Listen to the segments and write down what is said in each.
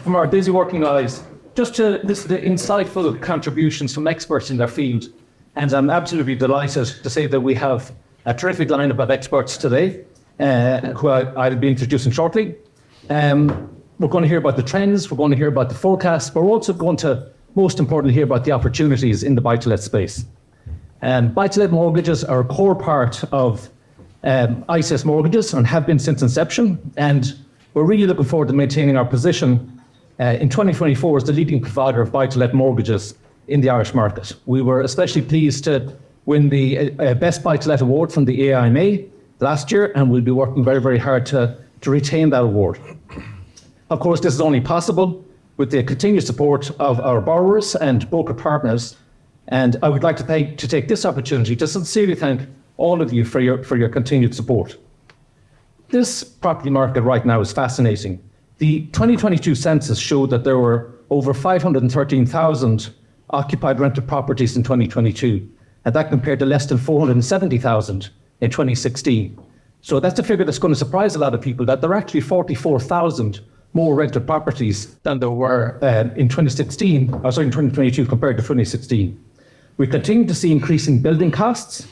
from our busy working lives, just to listen to insightful contributions from experts in their field. And I'm absolutely delighted to say that we have a terrific lineup of experts today, who I'll be introducing shortly. We're going to hear about the trends, we're going to hear about the forecasts, but we're also going to, most importantly, hear about the opportunities in the buy-to-let space. Buy-to-let mortgages are a core part of ICS mortgages and have been since inception, and we're really looking forward to maintaining our position in 2024 as the leading provider of buy-to-let mortgages in the Irish market. We were especially pleased to win the Best Buy-to-Let Award from the AIMA last year, and we'll be working very, very hard to retain that award. Of course, this is only possible with the continued support of our borrowers and broker partners, and I would like to take this opportunity to sincerely thank all of you for your continued support. This property market right now is fascinating. The 2022 census showed that there were over 513,000 occupied rental properties in 2022, and that compared to less than 470,000 in 2016. So that's a figure that's going to surprise a lot of people, that there are actually 44,000 more rental properties than there were in 2022 compared to 2016. We continue to see increasing building costs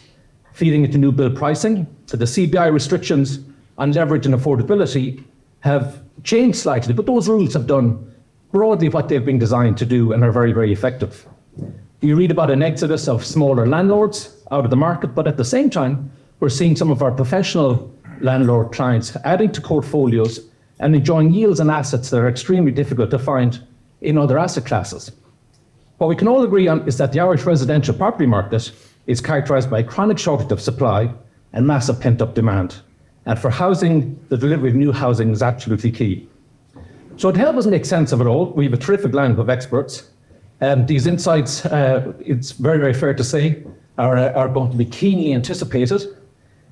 feeding into new build pricing. So the CBI restrictions on leverage and affordability have changed slightly, but those rules have done broadly what they've been designed to do and are very, very effective. You read about an exodus of smaller landlords out of the market, but at the same time, we're seeing some of our professional landlord clients adding to portfolios and enjoying yields and assets that are extremely difficult to find in other asset classes. What we can all agree on is that the Irish residential property market is characterised by a chronic shortage of supply and massive pent-up demand. And for housing, the delivery of new housing is absolutely key. So to help us make sense of it all, we have a terrific lineup of experts. These insights, it's very, very fair to say, are going to be keenly anticipated.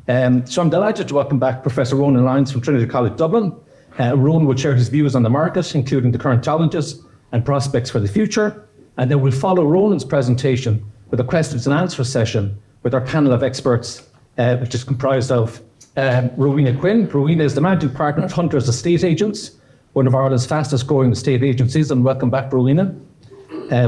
So I'm delighted to welcome back Professor Ronan Lyons from Trinity College Dublin. Ronan will share his views on the market, including the current challenges and prospects for the future. And then we'll follow Ronan's presentation with a questions and answers session with our panel of experts, which is comprised of Rowena Quinn. Rowena is the managing partner at Hunter's Estate Agents, one of Ireland's fastest growing estate agencies, and welcome back, Rowena.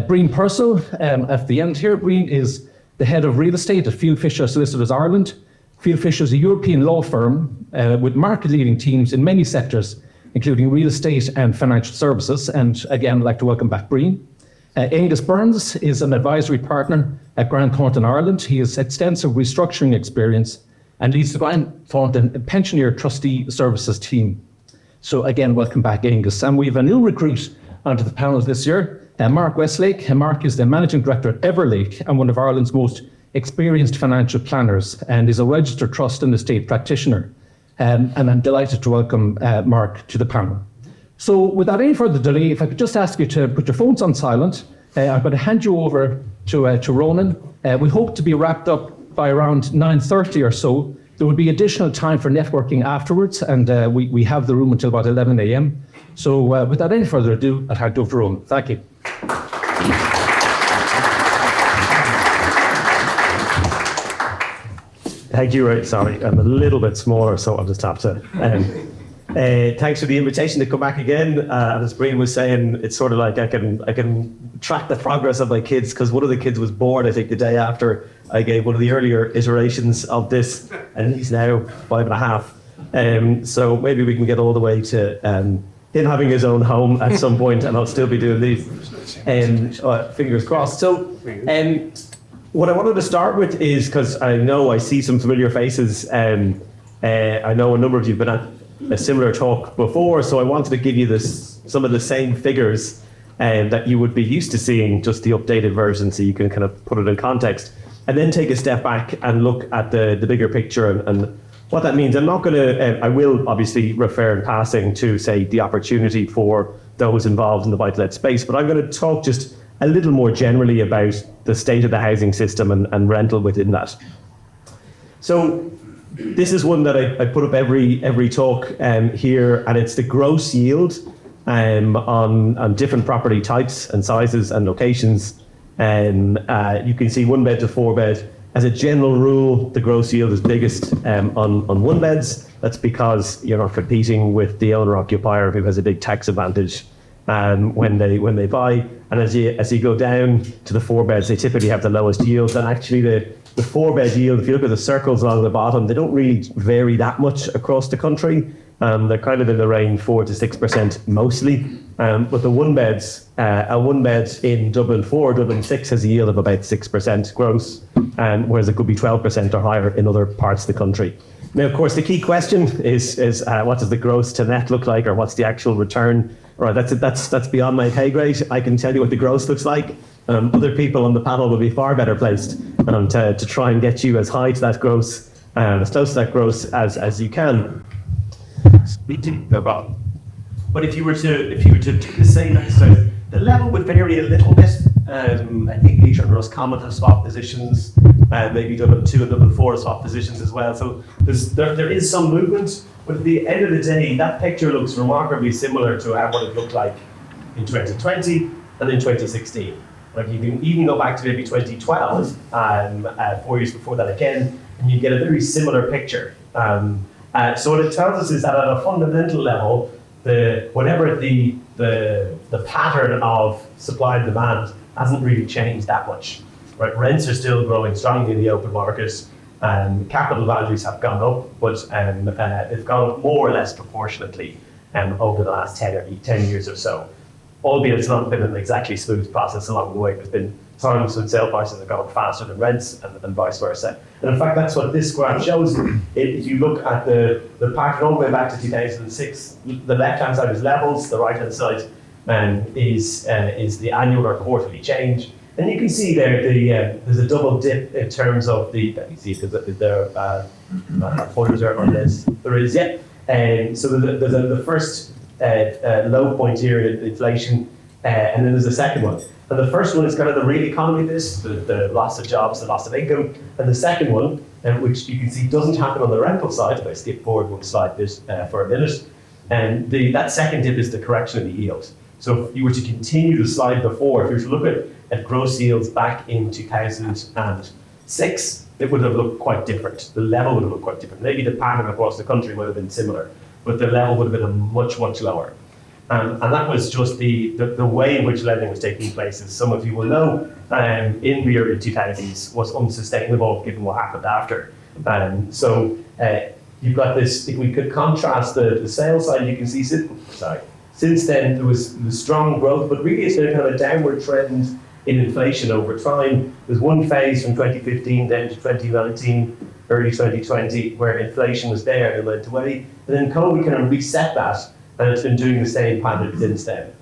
Breen Purcell at the end here. Breen is the head of real estate at Fieldfisher Solicitors Ireland. Fieldfisher is a European law firm with market-leading teams in many sectors, including real estate and financial services. And again, I'd like to welcome back Breen. Angus Burns is an advisory partner at Grant Thornton Ireland. He has extensive restructuring experience and leads the Grant Thornton Pensioner Trustee Services team. So again, welcome back, Angus. And we have a new recruit onto the panel this year, Mark Westlake. Mark is the Managing Director at Everlake and one of Ireland's most experienced financial planners, and is a registered trust and estate practitioner. And I'm delighted to welcome Mark to the panel. So without any further delay, if I could just ask you to put your phones on silent, I'm going to hand you over to Ronan. We hope to be wrapped up by around 9:30 or so. There will be additional time for networking afterwards, and we have the room until about 11 a.m. So without any further ado, I'll hand over to Ronan. Thank you. Thank you, Ray. Sorry, I'm a little bit smaller, so I'll just have to. Thanks for the invitation to come back again. And as Breen was saying, it's sort of like I can track the progress of my kids, because one of the kids was born, I think, the day after I gave one of the earlier iterations of this, and he's now 5.5. So maybe we can get all the way to him having his own home at some point, and I'll still be doing these. Fingers crossed. So. What I wanted to start with is, because I know I see some familiar faces, I know a number of you have been at a similar talk before, so I wanted to give you some of the same figures that you would be used to seeing, just the updated version, so you can kind of put it in context, and then take a step back and look at the bigger picture and what that means. I'm not going to, I will obviously refer in passing to, say, the opportunity for those involved in the buy-to-let space, but I'm going to talk just a little more generally about the state of the housing system and rental within that. So this is one that I put up every talk here, and it's the gross yield on different property types and sizes and locations. And you can see 1 bed to 4 bed. As a general rule, the gross yield is biggest on 1 beds. That's because you're not competing with the owner occupier who has a big tax advantage when they buy. And as you go down to the 4-beds, they typically have the lowest yields. And actually the 4-bed yield, if you look at the circles along the bottom, they don't really vary that much across the country. They're kind of in the range 4 to 6% mostly. But the 1-beds, a 1-bed in Dublin 4, Dublin 6 has a yield of about 6% gross, whereas it could be 12% or higher in other parts of the country. Now, of course, the key question is what does the gross to net look like, or what's the actual return? Right, that's beyond my pay grade. I can tell you what the gross looks like. Other people on the panel will be far better placed to try and get you as high to that gross, as close to that gross as you can. But if you were to do the same exercise, the level would vary a little bit. I think Leitrim and Roscommon have swap positions, maybe Dublin 2 and Dublin 4 have swap positions as well. So there is some movement, but at the end of the day, that picture looks remarkably similar to what it looked like in 2020 and in 2016. Like you can even go back to maybe 2012, 4 years before that again, and you get a very similar picture. So what it tells us is that at a fundamental level, whatever the pattern of supply and demand hasn't really changed that much. Right? Rents are still growing strongly in the open market. Capital values have gone up, but they've gone up more or less proportionately over the last 10 years or so. Albeit it's not been an exactly smooth process along the way. There's been times when sale prices have gone up faster than rents and vice versa. And in fact, that's what this graph shows. If you look at the pattern all the way back to 2006, the left-hand side is levels, the right-hand side is the annual or quarterly change. And you can see there there's a double dip in terms of let me see if there are pointers on this. There is, yeah. So there's the first low point here in inflation, and then there's the second one. And the first one is kind of the real economy the loss of jobs, the loss of income. And the second one, which you can see doesn't happen on the rental side, if I skip forward one slide for a minute, and that second dip is the correction of the yield. So if you were to continue the slide before, if you were to look at gross yields back in 2006, it would have looked quite different. The level would have looked quite different. Maybe the pattern across the country would have been similar, but the level would have been much, much lower. And that was just the way in which lending was taking place, as some of you will know, in the early 2000s was unsustainable given what happened after. So you've got this, if we could contrast the sales side, you can see, since then there was strong growth, but really it's been a kind of a downward trend in inflation over time. There's one phase from 2015 then to 2019, early 2020, where inflation was there and it went away. And then COVID kind of reset that, and it's been doing the same pattern since then.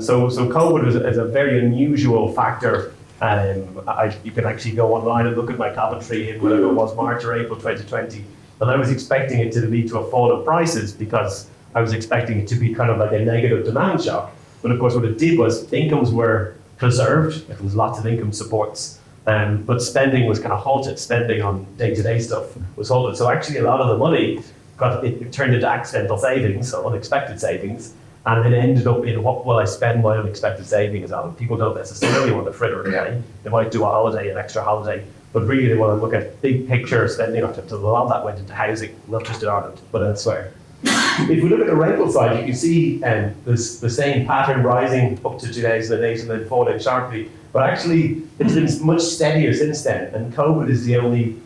So COVID is a very unusual factor. You can actually go online and look at my commentary in whatever it was, March or April 2020. And I was expecting it to lead to a fall of prices because I was expecting it to be kind of like a negative demand shock. But of course what it did was incomes were preserved. There was lots of income supports. But spending was kind of halted. Spending on day-to-day stuff was halted. So actually a lot of the money it turned into accidental savings, or unexpected savings, and it ended up in what will I spend my unexpected savings on? People don't necessarily want to fritter away. They might do a holiday, an extra holiday, but really they want to look at big picture spending. A lot of that went into housing, not just in Ireland, but elsewhere. If we look at the rental side, you can see there's the same pattern rising up to 2008 and then falling sharply. But actually, it's been much steadier since then, and COVID is the only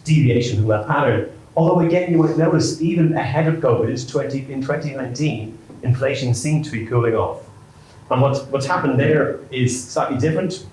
deviation from that pattern. Although again, you might notice even ahead of COVID, in 2019, inflation seemed to be cooling off. And what's happened there is slightly different.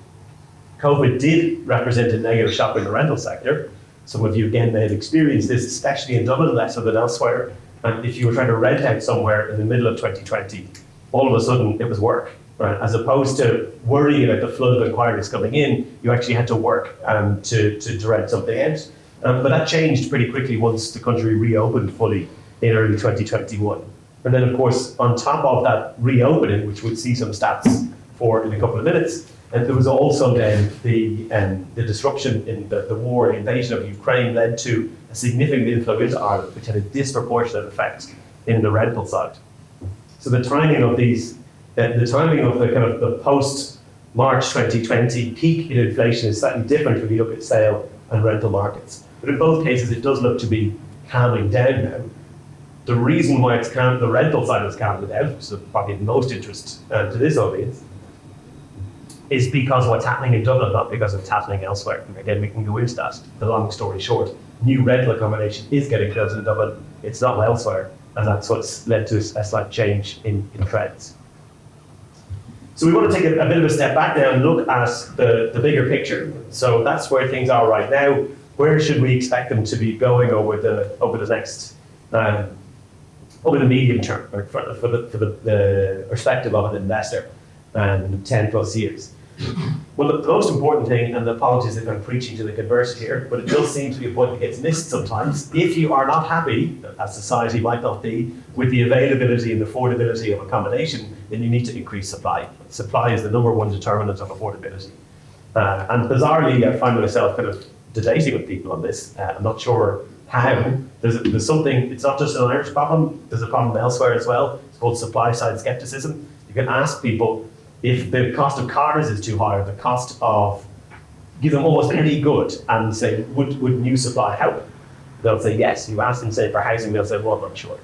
COVID did represent a negative shock in the rental sector. Some of you again may have experienced this, especially in Dublin, less so than elsewhere. And if you were trying to rent out somewhere in the middle of 2020, all of a sudden it was work. Right? As opposed to worrying about the flood of inquiries coming in, you actually had to work to rent something out. But that changed pretty quickly once the country reopened fully in early 2021. And then, of course, on top of that reopening, which we'll see some stats for in a couple of minutes, and there was also then the disruption in the war, the invasion of Ukraine led to a significant inflow into Ireland, which had a disproportionate effect in the rental side. So the timing of the kind of the post-March 2020 peak in inflation is slightly different when you look at sale and rental markets. But in both cases, it does look to be calming down now. the reason why the rental side is counted out, which is probably the most interest to this audience, is because what's happening in Dublin, not because it's happening elsewhere. And again, we can go into that. The long story short, new rental accommodation is getting built in Dublin. It's not elsewhere, and that's what's led to a slight change in trends. So we want to take a bit of a step back now and look at the bigger picture. So that's where things are right now. Where should we expect them to be going over the next, over the medium term, or for the perspective of an investor, 10 plus years? Well, the most important thing, and apologies if I'm preaching to the converted here, but it does seem to be a point that gets missed sometimes. If you are not happy, as society might not be, with the availability and affordability of accommodation, then you need to increase supply. Supply is the number one determinant of affordability. And bizarrely, I find myself kind of debating with people on this. I'm not sure how. There's something, it's not just an Irish problem, there's a problem elsewhere as well. It's called supply side skepticism. You can ask people, if the cost of cars is too high, or the cost of, give them almost any good and say, would new supply help? They'll say yes. You ask them, say, for housing, they'll say, well, I'm not sure.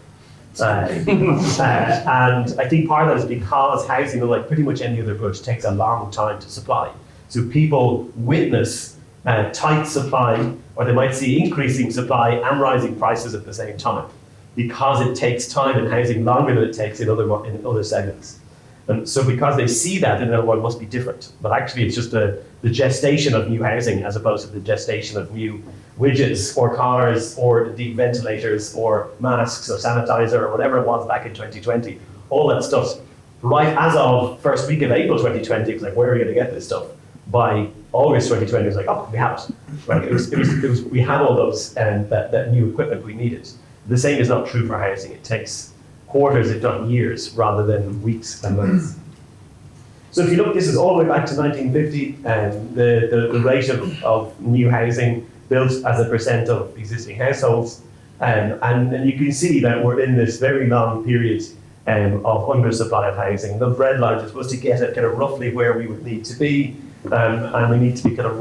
And I think part of that is because housing, like pretty much any other good, takes a long time to supply. So people witness tight supply, or they might see increasing supply and rising prices at the same time, because it takes time in housing longer than it takes in other segments. And so because they see that, they know, well, it must be different. But actually, it's just the gestation of new housing as opposed to the gestation of new widgets or cars or indeed ventilators or masks or sanitizer or whatever it was back in 2020. All that stuff, right as of first week of April 2020, it was like, where are we going to get this stuff? By August 2020, it was like, oh, we have it. Right? It was, we had all those that new equipment we needed. The same is not true for housing. It takes quarters, if not years, rather than weeks and months. So if you look, this is all the way back to 1950, and the rate of new housing built as a percent of existing households, and you can see that we're in this very long period of undersupply of housing. The red line is supposed to get at kind of roughly where we would need to be, and we need to be kind of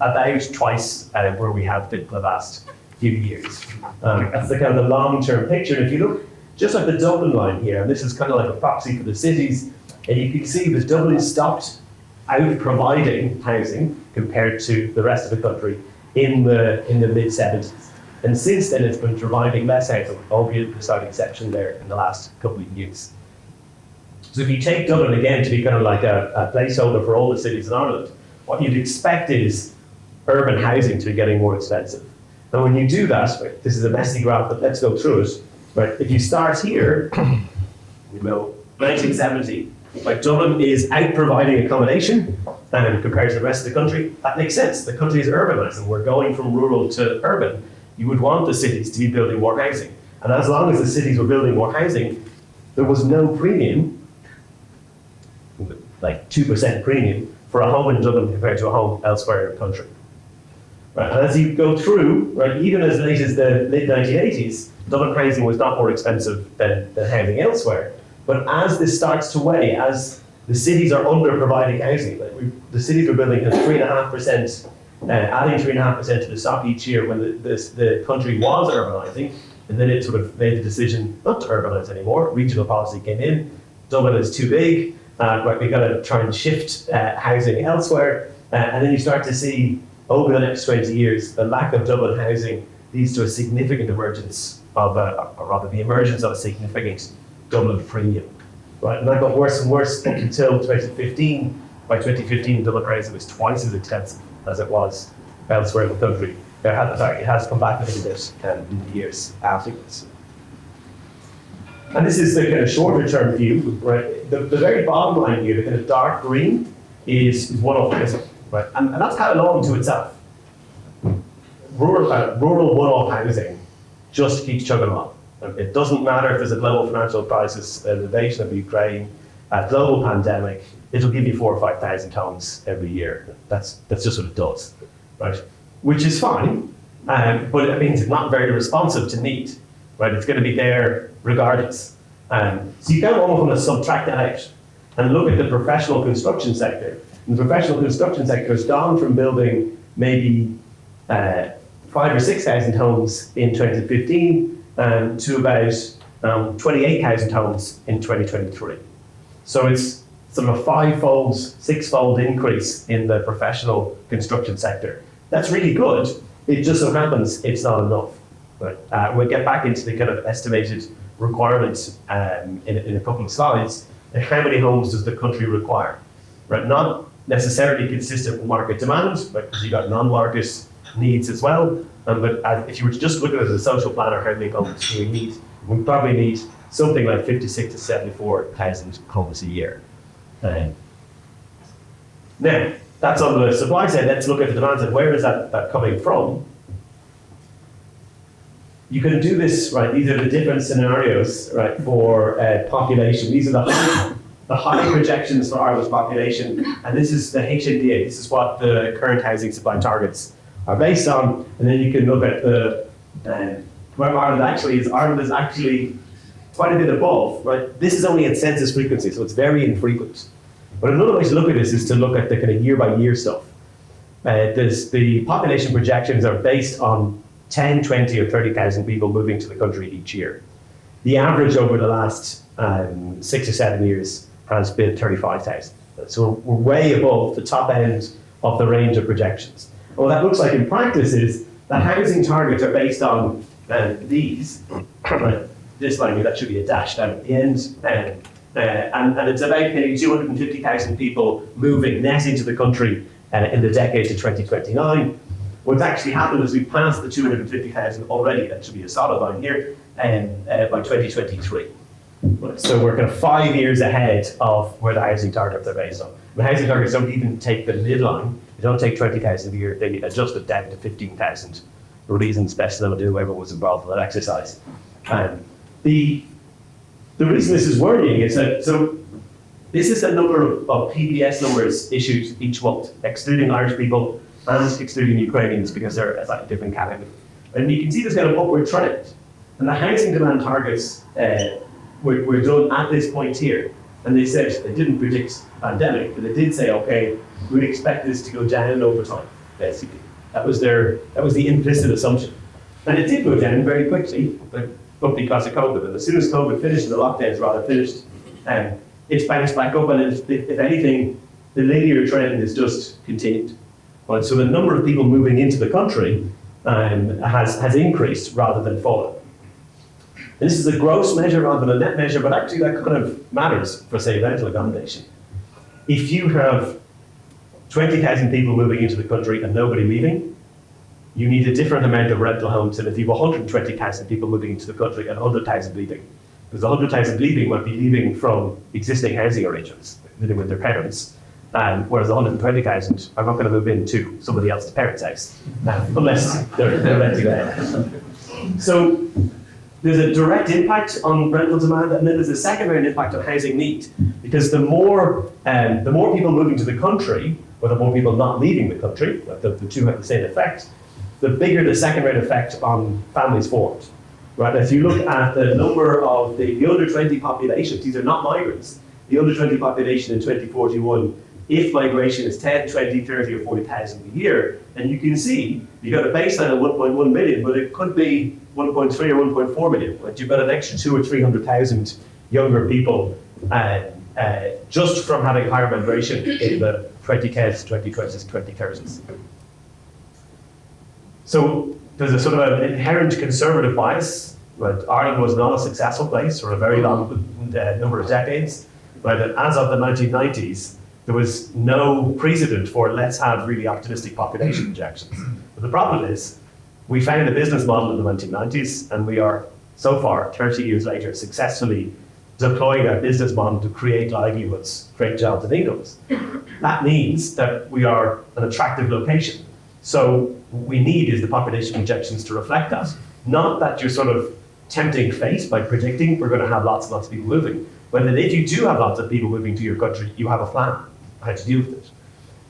about twice where we have been for the last few years. That's the kind of the long-term picture. And if you look just at the Dublin line here, and this is kind of like a proxy for the cities, and you can see that Dublin stopped out providing housing compared to the rest of the country in the mid-70s. And since then, it's been providing less housing, albeit the slight exception there in the last couple of years. So if you take Dublin again to be kind of like a placeholder for all the cities in Ireland, what you'd expect is urban housing to be getting more expensive. And when you do that, right, this is a messy graph, but let's go through it. Right, if you start here, 1970, like Dublin is out providing accommodation compared to the rest of the country. That makes sense. The country is urbanizing. We're going from rural to urban. You would want the cities to be building more housing. And as long as the cities were building more housing, there was no premium, like 2% premium, for a home in Dublin compared to a home elsewhere in the country. Right, and as you go through, right, even as late as the mid-1980s, Dublin housing was not more expensive than housing elsewhere. But as this starts to weigh, as the cities are under providing housing, like the cities are building 3.5%, adding 3.5% to the stock each year when the country was urbanising, and then it sort of made the decision not to urbanise anymore. Regional policy came in. Dublin is too big. Right, we've got to try and shift housing elsewhere, and then you start to see over the next 20 years, the lack of Dublin housing leads to a significant emergence of, or rather the emergence of a significant Dublin premium. Right, and that got worse and worse up until 2015. By 2015, Dublin housing was twice as expensive as it was elsewhere in the country. It has come back a little bit in the years afterwards. And this is the kind of shorter term view, right? The very bottom line here, the kind of dark green, is one-off housing, right? And that's kind of long to itself. Rural one-off housing just keeps chugging along. It doesn't matter if there's a global financial crisis, an invasion of Ukraine, a global pandemic, it'll give you 4,000 or 5,000 homes every year. That's just what it does, right? Which is fine, but it means it's not very responsive to need, right? It's going to be there regardless. So you kind of almost want to subtract that out and look at the professional construction sector. And the professional construction sector has gone from building maybe 5,000 or 6,000 homes in 2015 to about 28,000 homes in 2023. So it's sort of a five-fold, six-fold increase in the professional construction sector. That's really good. It just so happens it's not enough. But we'll get back into the kind of estimated requirements in a couple of slides. And how many homes does the country require? Right, not necessarily consistent with market demand, because you've got non-market needs as well. But if you were to just look at it as a social planner, how many homes do we need? We probably need something like 56 to 74,000 homes a year. Now, that's on the supply side. Let's look at the demand side. Where is that coming from? You can do this, right? These are the different scenarios, right, for population. These are the high projections for Ireland's population, and this is the HNDA. This is what the current housing supply targets are based on. And then you can look at the where Ireland actually is. Ireland is actually quite a bit above, right? This is only at census frequency, so it's very infrequent. But another way to look at this is to look at the kind of year-by-year stuff. The population projections are based on 10, 20, or 30,000 people moving to the country each year. The average over the last 6 or 7 years has been 35,000. So we're way above the top end of the range of projections. And what that looks like in practice is that housing targets are based on these. This line here, that should be a dash down at the end. And it's about nearly 250,000 people moving net into the country in the decade to 2029. What's actually happened is we've passed the 250,000 already. That should be a solid line here by 2023. So we're kind of 5 years ahead of where the housing targets are based on. The housing targets don't even take the midline. They don't take 20,000 a year. They adjust it down to 15,000 for reasons best known to whoever was involved in that exercise. The reason this is worrying is that, so this is the number of PBS numbers issued each month, excluding Irish people and excluding Ukrainians because they're a slightly different category. And you can see this kind of upward trend. And the housing demand targets were done at this point here. And they said they didn't predict pandemic, but they did say, okay, we'd expect this to go down over time, basically. That was the implicit assumption. And it did go down very quickly, but because of COVID. And as soon as COVID finished and the lockdowns rather finished, it's bounced back up. And if anything, the linear trend is just continued. Right, so the number of people moving into the country has increased rather than fallen. And this is a gross measure rather than a net measure, but actually that kind of matters for, say, rental accommodation. If you have 20,000 people moving into the country and nobody leaving, you need a different amount of rental homes than if you have 120,000 people moving into the country and 100,000 leaving. Because the 100,000 leaving might be leaving from existing housing arrangements, living with their parents. Whereas the 120,000 are not going to move into somebody else's parents' house, unless they're renting it. So there's a direct impact on rental demand, and then there's a secondary impact on housing need, because the more people moving to the country, or the more people not leaving the country, the two have the same effect, the bigger the secondary effect on families formed. Right? If you look at the number of the under 20 population, these are not migrants, the under 20 population in 2041, if migration is 10, 20, 30, or 40,000 a year, and you can see you've got a baseline of 1.1 million, but it could be 1.3 or 1.4 million. Right? You've got an extra 200,000 or 300,000 younger people just from having higher migration in the 2010s, 2020s, 2030s. So there's a sort of an inherent conservative bias. Right? Ireland was not a successful place for a very long number of decades. Right? And as of the 1990s, there was no precedent for let's have really optimistic population projections. But the problem is, we found a business model in the 1990s, and we are, so far, 30 years later, successfully deploying that business model to create livelihoods, create jobs and incomes. That means that we are an attractive location. So what we need is the population projections to reflect that. Not that you're sort of tempting fate by predicting we're going to have lots and lots of people moving, but that if you do have lots of people moving to your country, you have a plan how to deal with it.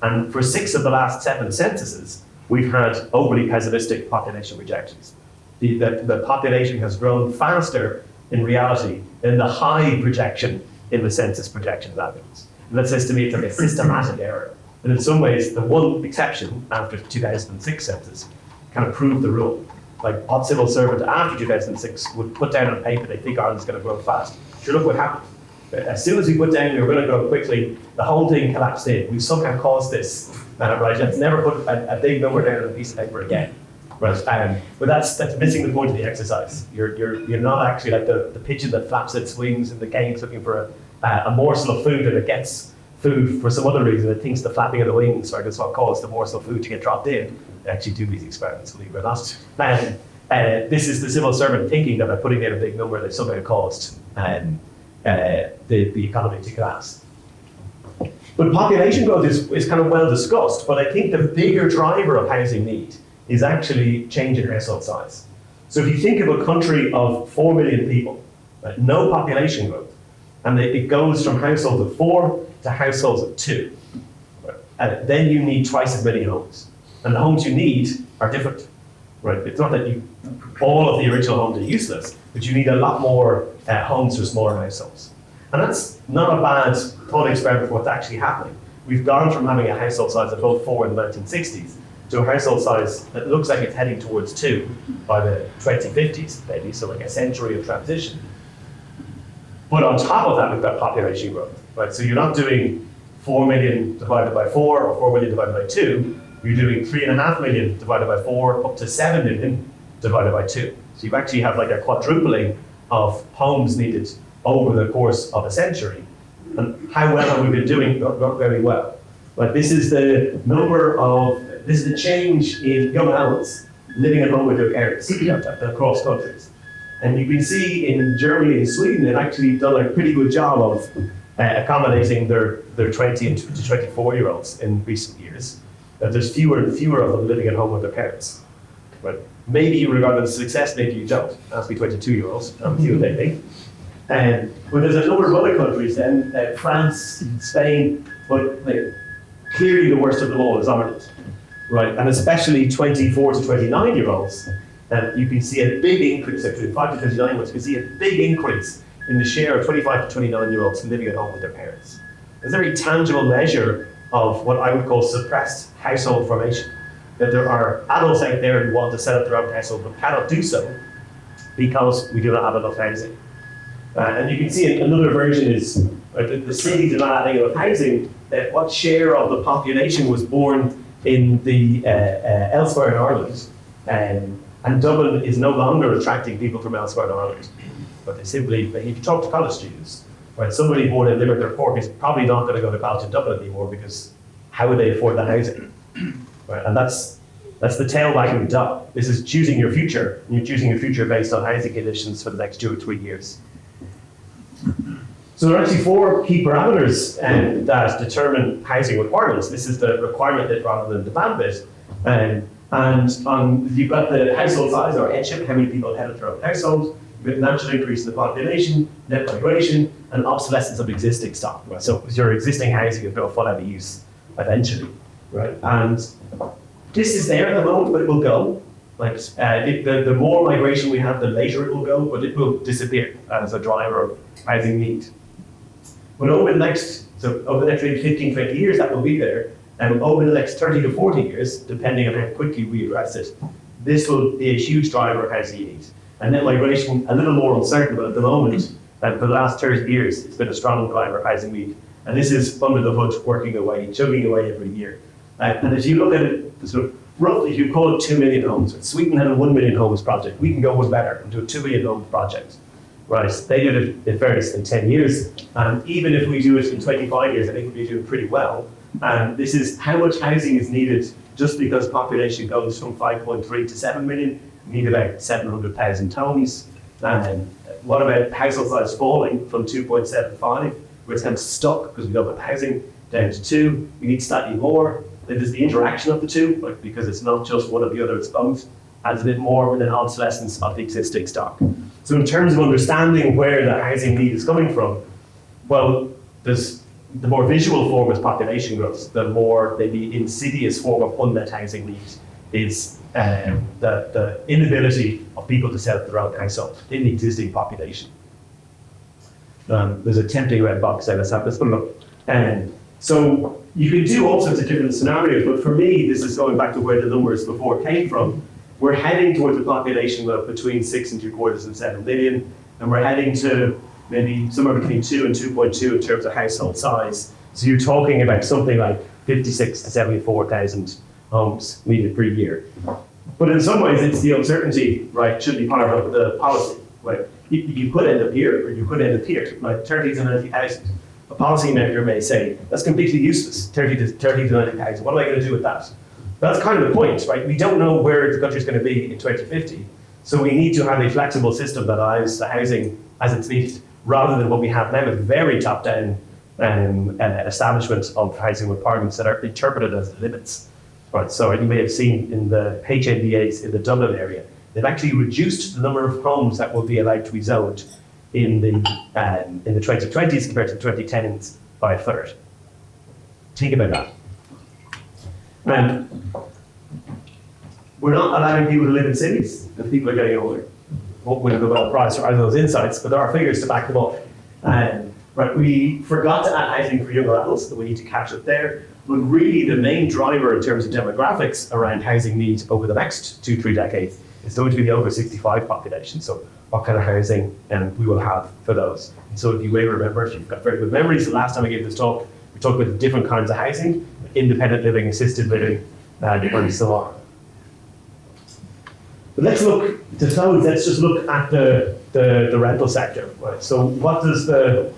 And for 6 of the last 7 censuses, we've had overly pessimistic population projections. The population has grown faster in reality than the high projection in the census projection values. And that says to me it's like a systematic error. And in some ways, the one exception after the 2006 census kind of proved the rule. like what civil servant after 2006 would put down on paper they think Ireland's going to grow fast. Sure, look what happened. As soon as we put down we're going to grow quickly, the whole thing collapsed in. We somehow caused this, right? Let's never put a big number down on a piece of paper again. Right, but that's missing the point of the exercise. You're not actually like the pigeon that flaps its wings in the games looking for a morsel of food, and it gets food for some other reason. It thinks the flapping of the wings, right, is what caused the morsel of food to get dropped in. They actually do these experiments, believe it or not. This is the civil servant thinking that by putting down a big number, they somehow caused the economy to collapse. But population growth is kind of well discussed, but I think the bigger driver of housing need is actually change in household size. So if you think of a country of 4 million people, right, no population growth, and it goes from households of 4 to households of 2, right, then you need twice as many homes. And the homes you need are different. Right? It's not that all of the original homes are useless, but you need a lot more homes for smaller households. And that's not a bad thought experiment for what's actually happening. We've gone from having a household size of about 4 in the 1960s to a household size that looks like it's heading towards 2 by the 2050s, maybe, so like a century of transition. But on top of that, we've got population growth, right? So you're not doing 4 million divided by 4 or 4 million divided by 2, you're doing 3.5 million divided by 4 up to 7 million divided by 2. So you actually have like a quadrupling of homes needed over the course of a century. And how well have we been doing? Not very well. But this is the this is the change in young adults living at home with their parents across countries. And you can see in Germany and Sweden, they've actually done a pretty good job of accommodating their 20 to 24-year-olds in recent years. There's fewer and fewer of them living at home with their parents. But maybe you regard it as a success, maybe you don't. Ask me 22-year-olds, I'm few lately. But there's a number of other countries then, France, Spain, but clearly the worst of them all is Ireland. Right, and especially 24 to 29-year-olds, you can see a big increase, like 25 to 29-year-olds, you can see a big increase in the share of 25 to 29-year-olds living at home with their parents. It's a very tangible measure of what I would call suppressed household formation. That there are adults out there who want to set up their own household but cannot do so because we do not have enough housing. And you can see another version is the city did not have enough housing. What share of the population was born in the elsewhere in Ireland, and Dublin is no longer attracting people from elsewhere in Ireland. But they simply, if you talk to college students, right, somebody born in Limerick or Cork is probably not going to go to college in Dublin anymore because how would they afford the housing? Right, and that's the tail wagging the dog. This is choosing your future, and you're choosing your future based on housing conditions for the next 2 or 3 years. So there are actually 4 key parameters that determine housing requirements. This is the requirement bit rather than the demand bit. And you've got the household size or headship, how many people head of their own household. You've got natural increase in the population, net migration, and obsolescence of existing stock. Right? So your existing housing is going to fall out of use eventually. Right? And this is there at the moment, but it will go. Like the more migration we have, the later it will go, but it will disappear as a driver of housing need. But over the next 15, 20 years, that will be there. And over the next 30 to 40 years, depending on how quickly we address it, this will be a huge driver of housing need. And net migration, a little more uncertain, but at the moment, for the last 30 years, it's been a strong driver of housing need. And this is under the hood, working away, chugging away every year. And if you look at it, sort of roughly, if you call it 2 million homes, Sweden had a 1 million homes project. We can go one better and do a 2 million homes project. Right, they did it in fairness in 10 years. And even if we do it in 25 years, I think we'll be doing pretty well. And this is how much housing is needed just because population goes from 5.3 to 7 million. We need about 700,000 homes. And what about household size falling from 2.75, where it's kind of stuck because we don't have housing, down to 2. We need slightly more. Then there's the interaction of the two, because it's not just one or the other, it's both. Adds a bit more with an obsolescence of the existing stock. So in terms of understanding where the housing need is coming from, well, there's the more visual form is population growth, the more maybe insidious form of unmet housing need is the inability of people to set up their own household in the existing population. There's a tempting red box there, let's have this one look. So you can do all sorts of different scenarios, but for me, this is going back to where the numbers before came from, we're heading towards a population of between 6.75 and 7 million, and we're heading to maybe somewhere between 2 and 2.2 in terms of household size. So you're talking about something like 56 to 74,000 homes needed per year. But in some ways, it's the uncertainty, right, should be part of the policy. Right? You could end up here, or you could end up here, like 30 to 90,000. A policymaker may say, that's completely useless, 30 to 90,000. What am I going to do with that? That's kind of the point, right? We don't know where the country's going to be in 2050. So we need to have a flexible system that allows the housing as it's needed, rather than what we have now, a very top-down establishment of housing requirements that are interpreted as limits. Right, so you may have seen in the HNBAs in the Dublin area, they've actually reduced the number of homes that will be allowed to be zoned in the 2020s compared to the 2010s by a third. Think about that. And we're not allowing people to live in cities, and people are getting older. Won't win a Nobel Prize for either of those insights, but there are figures to back them up. Right, we forgot to add housing for younger adults, so we need to catch up there. But really, the main driver in terms of demographics around housing needs over the next 2-3 decades is going to be the over 65 population. So, what kind of housing we will have for those? And so, if you may remember, if you've got very good memories, the last time I gave this talk, we talked about the different kinds of housing: independent living, assisted living, and so on. But let's just look at the rental sector. Right? So, what does the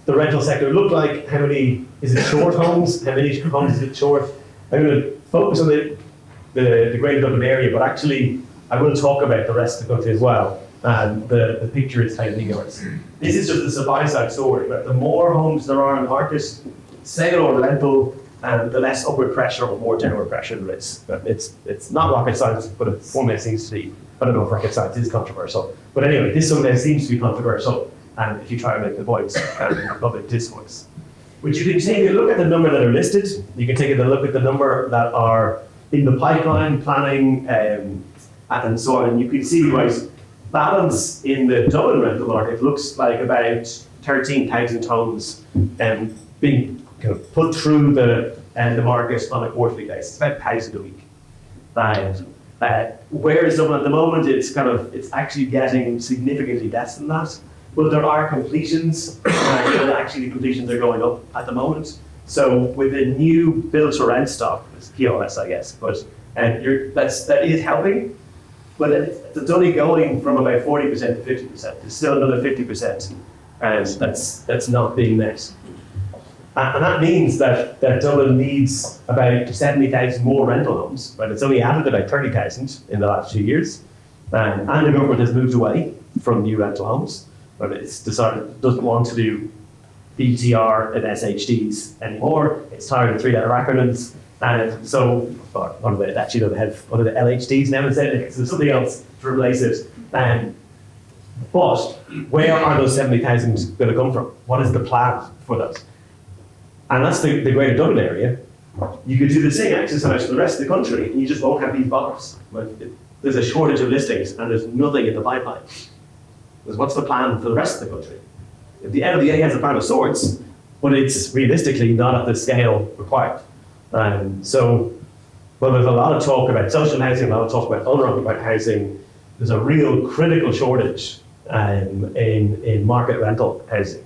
rental sector look like? How many, is it short homes? How many homes is it short? I'm going to focus on the Greater Dublin area, but actually I will talk about the rest of the country as well. And the picture is tightly yours. This is just the supply side story. But the more homes there are in the market, sale or rental, and the less upward pressure or more downward pressure there is. It's not rocket science, but it almost seems to be. I don't know if rocket science is controversial. But anyway, this somehow seems to be controversial. And if you try to make the voice public discourse. But you can take a look at the number that are listed. You can take a look at the number that are in the pipeline, planning, and so on. And you can see, right, balance in the Dublin rental market looks like about 13,000 homes being kind of put through the market on a quarterly basis. It's about 1,000 a week. Where is Dublin at the moment? It's actually getting significantly less than that. But there are completions, and actually the completions are going up at the moment. So with the new build-to-rent stock, it's POS, I guess, but that is helping. But it's only going from about 40% to 50%. There's still another 50%, and that's not being met. And that means that Dublin needs about 70,000 more rental homes. But it's only added about 30,000 in the last 2 years, and the government has moved away from new rental homes. But it's decided it doesn't want to do BTR and SHDs anymore. It's tired of three-letter acronyms. And so, one of the LHDs now instead, so something else to replace it. But where are those 70,000 going to come from? What is the plan for those? And that's the Greater Dublin area. You could do the same exercise for the rest of the country, and you just won't have these bottles. There's a shortage of listings, and there's nothing in the pipeline. Because what's the plan for the rest of the country? If the LDA has a plan of sorts, but it's realistically not at the scale required. There's a lot of talk about social housing, a lot of talk about owner-occupied housing. There's a real critical shortage in market rental housing.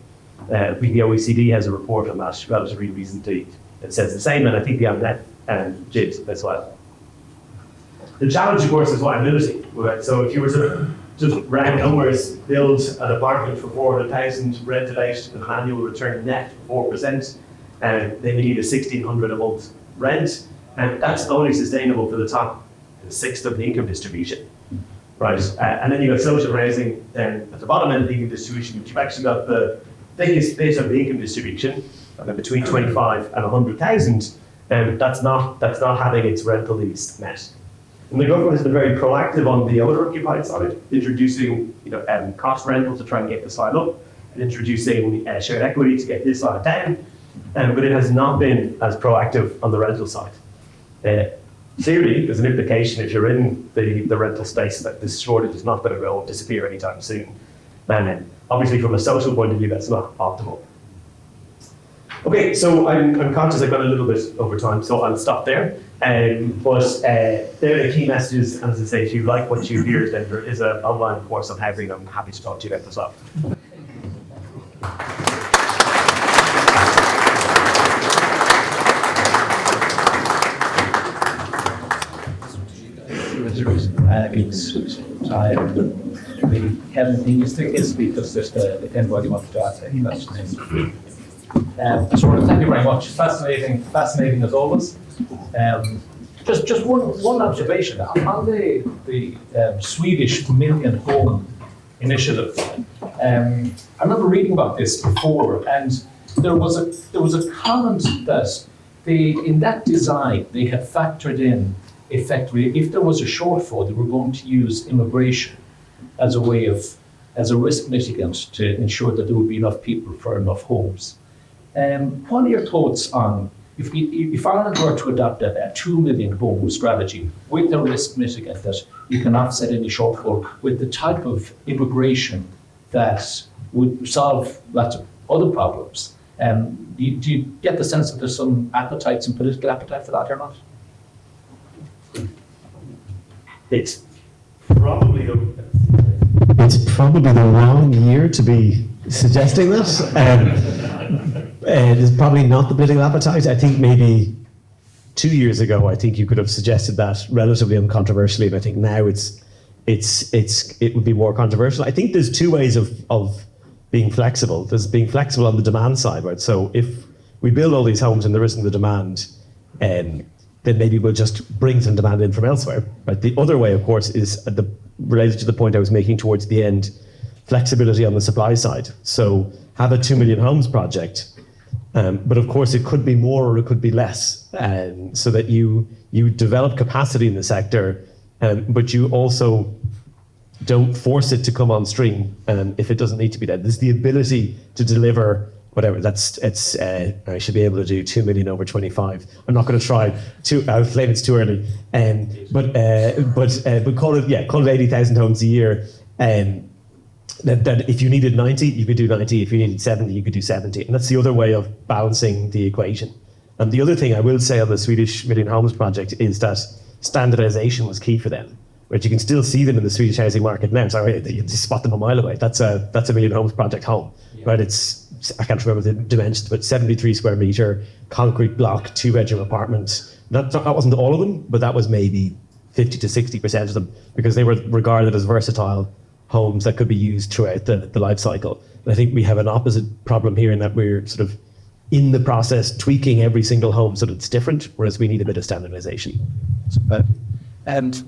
I think the OECD has a report on that relatively recently that says the same, and I think the Amnet JIBs as well. The challenge, of course, is viability. Right? So if you were to just round numbers, build an apartment for 400,000, rent it out with an annual return net of 4%, and they need a 1,600 a month rent, and that's only sustainable for the top sixth of the income distribution, right? And then you've got social housing, then at the bottom end of the income distribution, you've actually got the biggest bit of the income distribution, between 25 and 100,000, and that's not having its rental needs met. And the government has been very proactive on the owner-occupied side, introducing cost rental to try and get the side up, and introducing shared equity to get this side down, but it has not been as proactive on the rental side. Clearly, there's an implication if you're in the rental space that this shortage is not going to go disappear anytime soon. And obviously, from a social point of view, that's not optimal. Okay, so I'm conscious I've gone a little bit over time, so I'll stop there. But they're the key messages, and as I say, if you like what you hear, then there is an online course on Harvard. I'm happy to talk to you about as well. Kevin, can you stick his speak just if anybody wants to ask any questions? So thank you very much. Fascinating as always. Just one observation on the Swedish Million Home Initiative. I remember reading about this before, and there was a comment that in that design they had factored in effectively if there was a shortfall, they were going to use immigration as a risk mitigant to ensure that there would be enough people for enough homes. What are your thoughts on if Ireland were to adopt a 2 million home strategy with a risk mitigant that you can offset any shortfall with the type of immigration that would solve lots of other problems? Do you get the sense that there's some appetite, some political appetite for that or not? It's probably the wrong year to be suggesting that. It's probably not the political appetite. I think maybe 2 years ago, I think you could have suggested that relatively uncontroversially, and I think now it would be more controversial. I think there's two ways of being flexible. There's being flexible on the demand side, right? So if we build all these homes and there isn't the demand, then maybe we'll just bring some demand in from elsewhere. Right? The other way, of course, is related to the point I was making towards the end, flexibility on the supply side. So have a 2 million homes project, but of course it could be more or it could be less, so that you develop capacity in the sector, but you also don't force it to come on stream if it doesn't need to be there. There's the ability to deliver whatever. I should be able to do 2 million over 25. I'm not going to try. I claim it's too early. But call it 80,000 homes a year. That if you needed 90, you could do 90. If you needed 70, you could do 70. And that's the other way of balancing the equation. And the other thing I will say on the Swedish Million Homes project is that standardization was key for them. Right, you can still see them in the Swedish housing market now. Sorry, you can spot them a mile away. That's a Million Homes project home, right? I can't remember the dimensions, but 73 square meter concrete block, 2-bedroom apartment. That wasn't all of them, but that was maybe 50 to 60% of them, because they were regarded as versatile homes that could be used throughout the life cycle. And I think we have an opposite problem here in that we're sort of in the process tweaking every single home so that it's different, whereas we need a bit of standardization.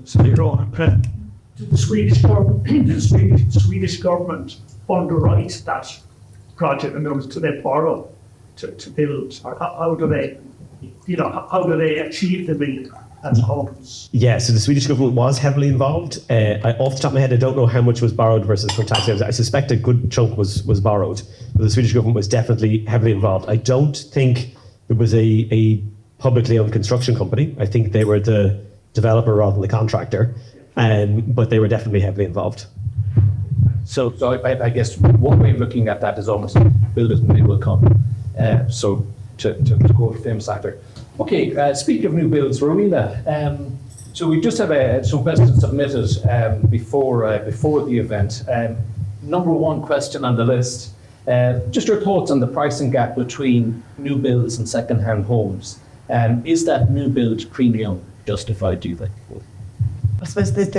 So you're on. Did the Swedish government underwrite that project, in other words, do they borrow to build, or how do they achieve the million homes? Yeah, so the Swedish government was heavily involved. Off the top of my head, I don't know how much was borrowed versus for taxpayers. I suspect a good chunk was borrowed, but the Swedish government was definitely heavily involved. I don't think there was a publicly owned construction company. I think they were the developer rather than the contractor, but they were definitely heavily involved. So I guess one way of looking at that is almost build it and they will come. So to quote a famous actor. Okay, speaking of new builds, Rowena, so we just have some questions submitted before the event. Number one question on the list, just your thoughts on the pricing gap between new builds and second-hand homes. Is that new build premium justified, do you think? I suppose that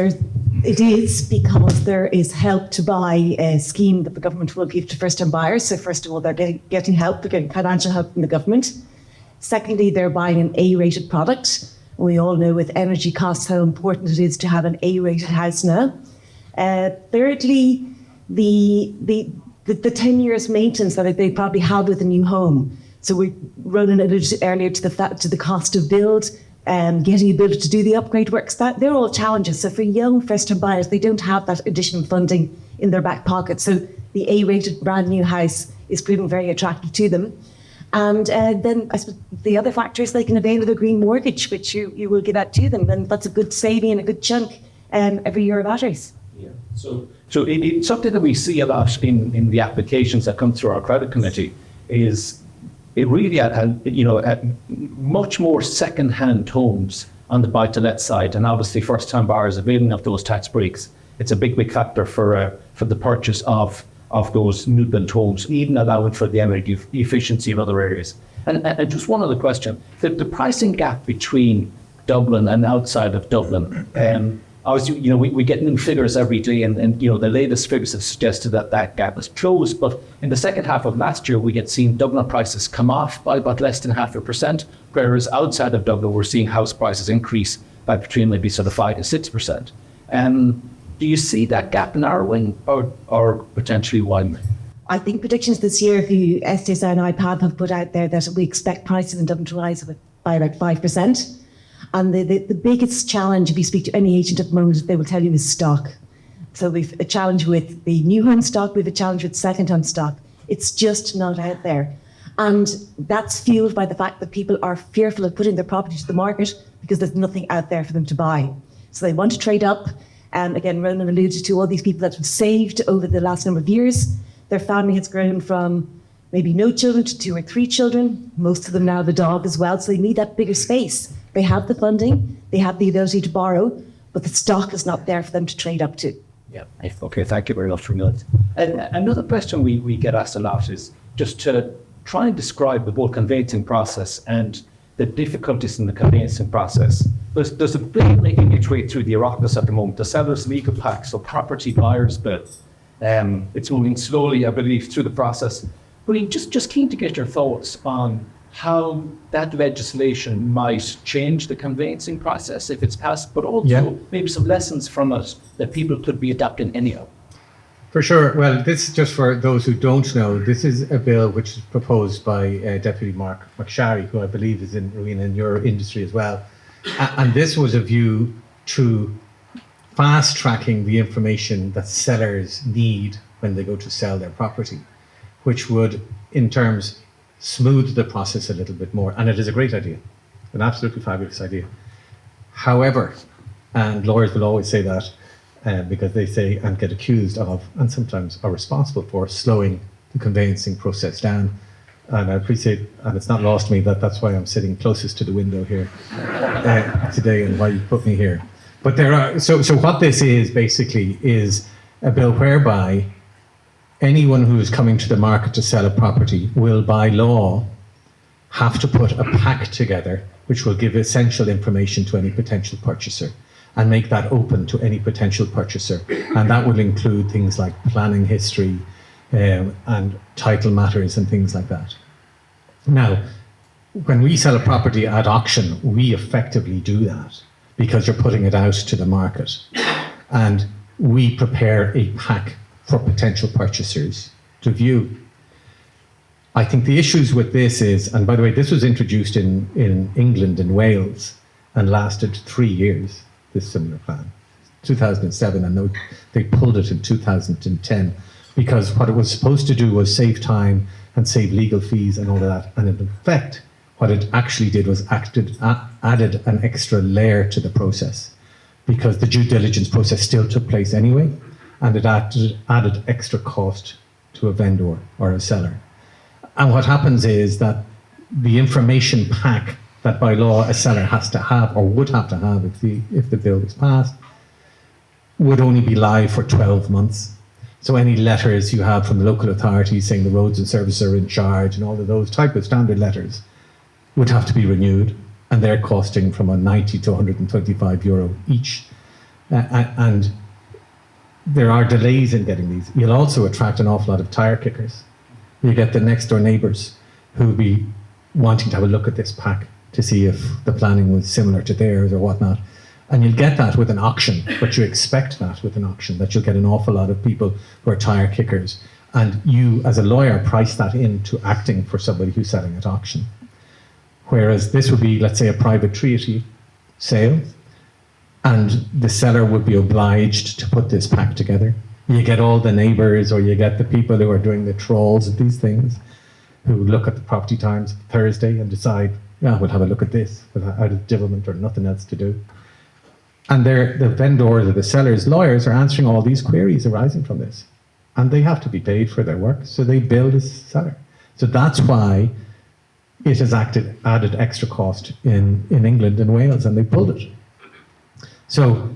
it is, because there is help to buy a scheme that the government will give to first-time buyers. So first of all, they're getting help, they're getting financial help from the government. Secondly, they're buying an A-rated product. We all know with energy costs how important it is to have an A-rated house now. Thirdly, the 10 years maintenance that they probably have with a new home. So we running it earlier to the cost of build, getting a builder to do the upgrade works, they're all challenges. So for young first-time buyers, they don't have that additional funding in their back pocket. So the A-rated brand new house is proving very attractive to them. And then I suppose the other factor is they can avail of a green mortgage, which you will give out to them. And that's a good saving and a good chunk every year of batteries. Yeah. So it's something that we see a lot in the applications that come through our credit committee is it really had much more second-hand homes on the buy-to-let side, and obviously first-time buyers availing of those tax breaks. It's a big factor for the purchase of those new built homes, even allowing for the energy efficiency of other areas. And just one other question: the pricing gap between Dublin and outside of Dublin. Obviously, we get new figures every day, and the latest figures have suggested that gap is closed. But in the second half of last year, we had seen Dublin prices come off by about less than 0.5%, whereas outside of Dublin, we're seeing house prices increase by between maybe sort of 5 to 6%. Do you see that gap narrowing or potentially widening? I think predictions this year, if you SDSI and IPAD have put out there that we expect prices in Dublin to rise by about 5%. And the biggest challenge, if you speak to any agent at the moment, they will tell you is stock. So we've a challenge with the new home stock, we've a challenge with second-hand stock. It's just not out there. And that's fueled by the fact that people are fearful of putting their property to the market because there's nothing out there for them to buy. So they want to trade up. And again, Ronan alluded to all these people that have saved over the last number of years. Their family has grown from maybe no children to 2 or 3 children. Most of them now have a dog as well. So they need that bigger space. They have the funding, they have the ability to borrow, but the stock is not there for them to trade up to. Yeah. Okay. Thank you very much for that. Another question we get asked a lot is just to try and describe the whole conveyancing process and the difficulties in the conveyancing process. There's a big making its way through the Oireachtas at the moment. The seller's legal pack, so property buyer's bill. It's moving slowly, I believe, through the process. But just keen to get your thoughts on how that legislation might change the conveyancing process if it's passed, but also maybe some lessons from it that people could be adapting anyhow. For sure. Well, this, just for those who don't know, this is a bill which is proposed by Deputy Mark McSharry, who I believe is in your industry as well. And this was a view to fast-tracking the information that sellers need when they go to sell their property, which would, in terms, smooth the process a little bit more. And it is a great idea, an absolutely fabulous idea. However, and lawyers will always say that, because they say and get accused of, and sometimes are responsible for, slowing the conveyancing process down. And I appreciate, and it's not lost to me that that's why I'm sitting closest to the window here today, and why you put me here. But there are, so what this is basically is a bill whereby anyone who is coming to the market to sell a property will, by law, have to put a pack together which will give essential information to any potential purchaser and make that open to any potential purchaser. And that will include things like planning history and title matters and things like that. Now, when we sell a property at auction, we effectively do that because you're putting it out to the market. And we prepare a pack for potential purchasers to view. I think the issues with this is, and by the way, this was introduced in England and Wales and lasted 3 years, this similar plan, 2007, and they pulled it in 2010 because what it was supposed to do was save time and save legal fees and all of that. And in effect, what it actually did was added an extra layer to the process because the due diligence process still took place anyway, and it added extra cost to a vendor or a seller. And what happens is that the information pack that by law a seller has to have or would have to have if the bill was passed would only be live for 12 months. So any letters you have from the local authorities saying the roads and services are in charge and all of those type of standard letters would have to be renewed, and they're costing from a 90 to 125 euro each. And there are delays in getting these. You'll also attract an awful lot of tire kickers. You get the next door neighbours who will be wanting to have a look at this pack to see if the planning was similar to theirs or whatnot. And you'll get that with an auction, but you expect that with an auction, that you'll get an awful lot of people who are tire kickers. And you, as a lawyer, price that into acting for somebody who's selling at auction. Whereas this would be, let's say, a private treaty sale, and the seller would be obliged to put this pack together. You get all the neighbours, or you get the people who are doing the trawls of these things, who look at the property times Thursday and decide, yeah, we'll have a look at this, out of devilment or nothing else to do. And the vendors or the seller's lawyers are answering all these queries arising from this. And they have to be paid for their work, so they bill the seller. So that's why it has added extra cost in England and Wales, and they pulled it. So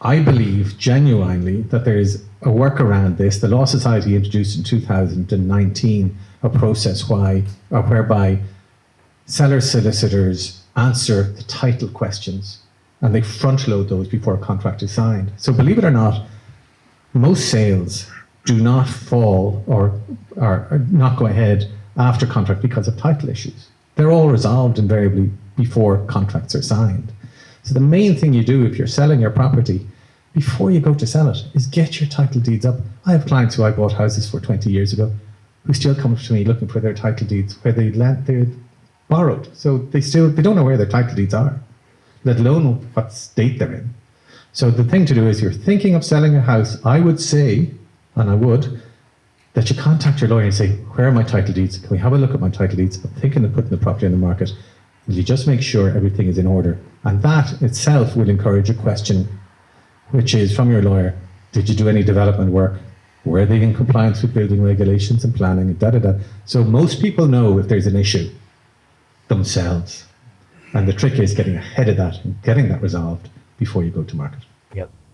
I believe genuinely that there is a workaround this. The Law Society introduced in 2019 a process whereby seller solicitors answer the title questions, and they front load those before a contract is signed. So believe it or not, most sales do not fall or not go ahead after contract because of title issues. They're all resolved invariably before contracts are signed. So the main thing you do if you're selling your property before you go to sell it is get your title deeds up. I have clients who I bought houses for 20 years ago who still come to me looking for their title deeds where they borrowed. So they don't know where their title deeds are, let alone what state they're in. So the thing to do is, you're thinking of selling a house, I would say, and I would, that you contact your lawyer and say, where are my title deeds? Can we have a look at my title deeds? I'm thinking of putting the property on the market. Will you just make sure everything is in order? And that itself will encourage a question, which is from your lawyer, did you do any development work? Were they in compliance with building regulations and planning? So most people know if there's an issue themselves. And the trick is getting ahead of that and getting that resolved before you go to market.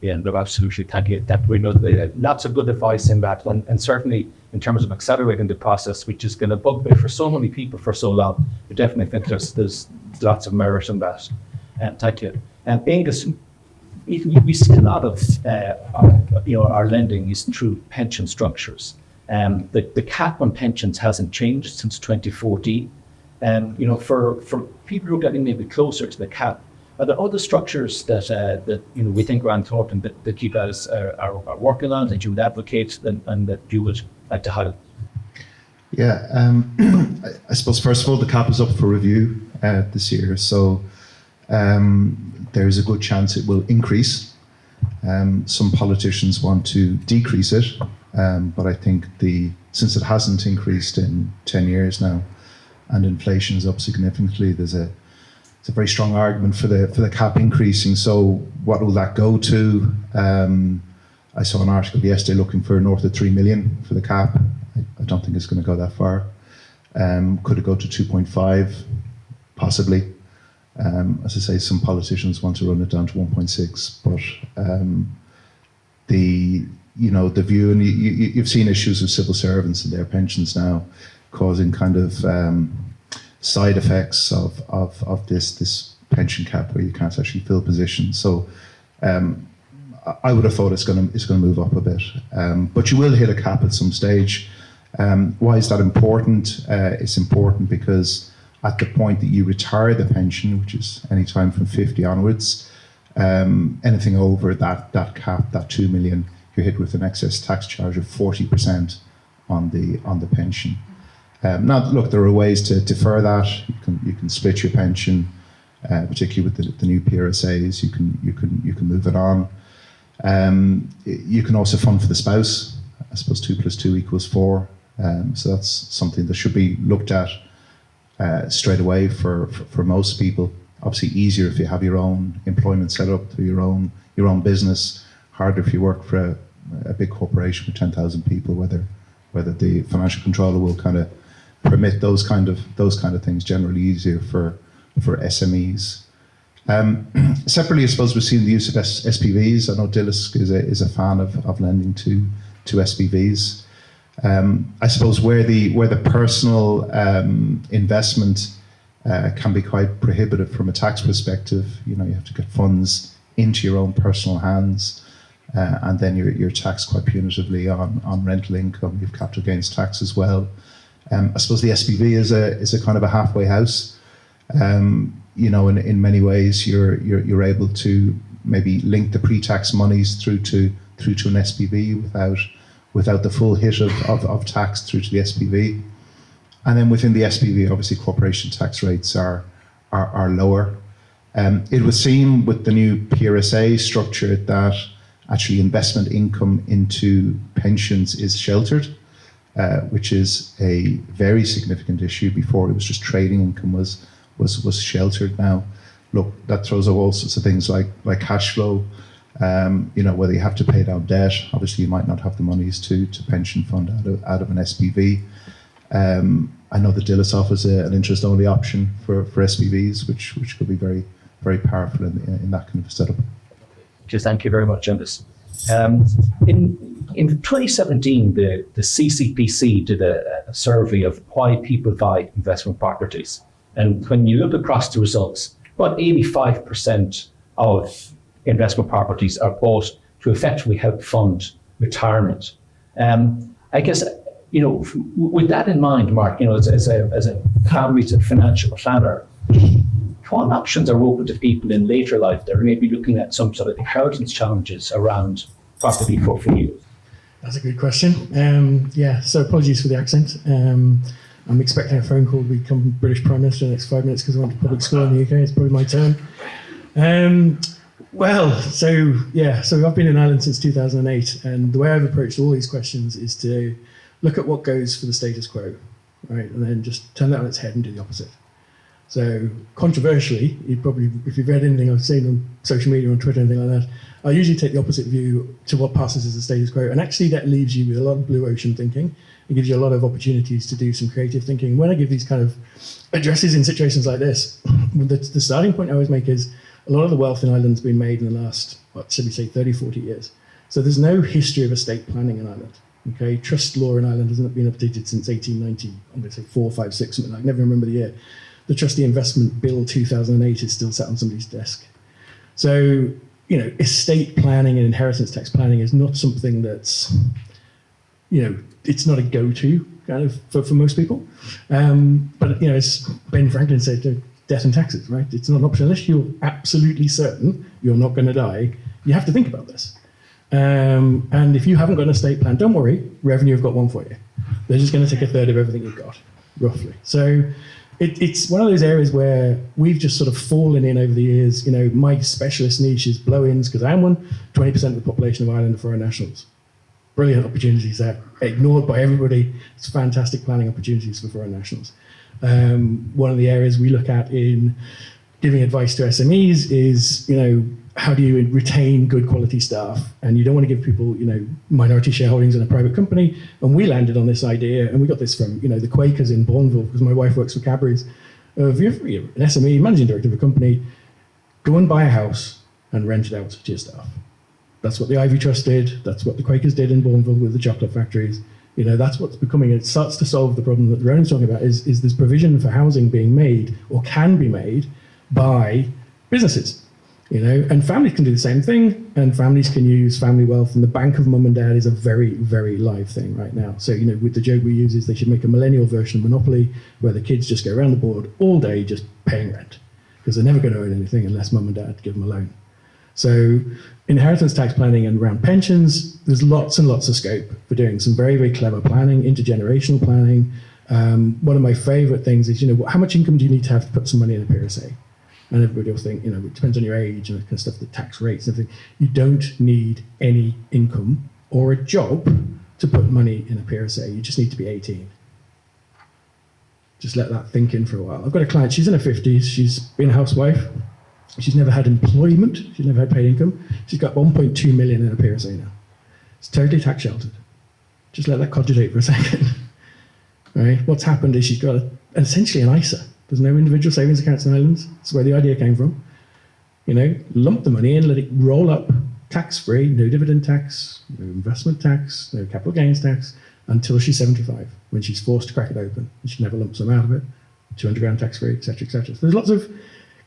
Yeah, no, absolutely. Thank you. That we know lots of good advice in that, and certainly in terms of accelerating the process, which is going to bugbear for so many people for so long. I definitely think there's lots of merit in that. Thank you. And Angus, we see a lot of our lending is through pension structures. The cap on pensions hasn't changed since 2014. And for people who are getting maybe closer to the cap, are there other structures that we think are important that you guys are working on, that you would advocate and that you would like to highlight? Yeah, I suppose first of all the cap is up for review this year, so there is a good chance it will increase. Some politicians want to decrease it, but I think since it hasn't increased in 10 years now, and inflation is up significantly, it's a very strong argument for the cap increasing. So what will that go to? I saw an article yesterday looking for north of 3 million for the cap. I don't think it's going to go that far. Could it go to 2.5? Possibly. As I say, some politicians want to run it down to 1.6, but the view, and you've seen issues with civil servants and their pensions now causing kind of side effects of this pension cap where you can't actually fill positions. So I would have thought it's going to move up a bit, but you will hit a cap at some stage. Why is that important? It's important because at the point that you retire the pension, which is any time from 50 onwards, anything over that cap, that 2 million, you're hit with an excess tax charge of 40% on the pension. Now, look, there are ways to defer that. You can split your pension, particularly with the new PRSAs. You can move it on. You can also fund for the spouse. I suppose 2 + 2 = 4. So that's something that should be looked at straight away for most people. Obviously, easier if you have your own employment set up through your own business. Harder if you work for a big corporation with 10,000 people. Whether the financial controller will kind of permit those kind of things. Generally easier for SMEs. Separately, I suppose we've seen the use of SPVs. I know Dillis is a fan of lending to SPVs. I suppose where the personal investment can be quite prohibitive from a tax perspective. You have to get funds into your own personal hands, and then you're taxed quite punitively on rental income. You've capital gains tax as well. I suppose the SPV is a kind of a halfway house. In many ways, you're able to maybe link the pre-tax monies through to an SPV without the full hit of tax through to the SPV. And then within the SPV, obviously corporation tax rates are lower. It would seem with the new PRSA structure that actually investment income into pensions is sheltered, which is a very significant issue. Before it was just trading income was sheltered. Now, look, that throws up all sorts of things like cash flow. Whether you have to pay down debt. Obviously, you might not have the monies to pension fund out of an SPV. I know the Dillis offers an interest-only option for SPVs, which could be very, very powerful in that kind of setup. Just thank you very much on this. In 2017, the CCPC did a survey of why people buy investment properties. And when you look across the results, about 85% of investment properties are bought to effectively help fund retirement. I guess, with that in mind, Mark, as a family to financial planner, what options are open to people in later life that are maybe looking at some sort of inheritance challenges around property portfolios? That's a good question. So apologies for the accent. I'm expecting a phone call to become British Prime Minister in the next 5 minutes because I went to public school in the UK. It's probably my turn. So I've been in Ireland since 2008, and the way I've approached all these questions is to look at what goes for the status quo, right, and then just turn that on its head and do the opposite. So controversially, if you've read anything I've seen on social media, on Twitter, anything like that, I usually take the opposite view to what passes as the status quo, and actually that leaves you with a lot of blue ocean thinking. It gives you a lot of opportunities to do some creative thinking. When I give these kind of addresses in situations like this, the starting point I always make is a lot of the wealth in Ireland's been made in the last, 30, 40 years. So there's no history of estate planning in Ireland. Okay, trust law in Ireland hasn't been updated since 1890. I'm going to say 4, 5, 6, something like that. I never remember the year. The Trustee Investment Bill 2008 is still sat on somebody's desk. So, estate planning and inheritance tax planning is not something that's, it's not a go-to kind of for most people. But, as Ben Franklin said, death and taxes, right? It's not an option. Unless you're absolutely certain you're not going to die, you have to think about this. And if you haven't got an estate plan, don't worry, Revenue have got one for you. They're just going to take a third of everything you've got, roughly. So it's one of those areas where we've just sort of fallen in over the years. My specialist niche is blow-ins, because I am one. 20% of the population of Ireland are foreign nationals. Brilliant opportunities there, ignored by everybody. It's fantastic planning opportunities for foreign nationals. One of the areas we look at in giving advice to SMEs is, how do you retain good quality staff? And you don't want to give people, minority shareholdings in a private company. And we landed on this idea, and we got this from, the Quakers in Bourneville, because my wife works for Cadbury's. If you're an SME, managing director of a company, go and buy a house and rent it out to your staff. That's what the Ivy Trust did. That's what the Quakers did in Bourneville with the chocolate factories. That's what's becoming. It starts to solve the problem that Ronan's talking about. Is this provision for housing being made or can be made by businesses? And families can do the same thing, and families can use family wealth, and the bank of mum and dad is a very, very live thing right now. So, with the joke we use is they should make a millennial version of Monopoly where the kids just go around the board all day just paying rent, because they're never going to earn anything unless mum and dad give them a loan. So inheritance tax planning and around pensions, there's lots and lots of scope for doing some very, very clever planning, intergenerational planning. One of my favorite things is, how much income do you need to have to put some money in a PRSA? And everybody will think, it depends on your age and that kind of stuff, the tax rates and everything. You don't need any income or a job to put money in a PRSA. You just need to be 18. Just let that think in for a while. I've got a client, she's in her 50s, she's been a housewife. She's never had employment, she's never had paid income. She's got 1.2 million in a PRSA now. It's totally tax sheltered. Just let that cogitate for a second. Right? What's happened is she's got essentially an ISA. There's no individual savings accounts in Ireland. That's where the idea came from. Lump the money in, let it roll up, tax-free, no dividend tax, no investment tax, no capital gains tax, until she's 75, when she's forced to crack it open. And she never lumps them out of it. 200 grand tax-free, etc., etc. So there's lots of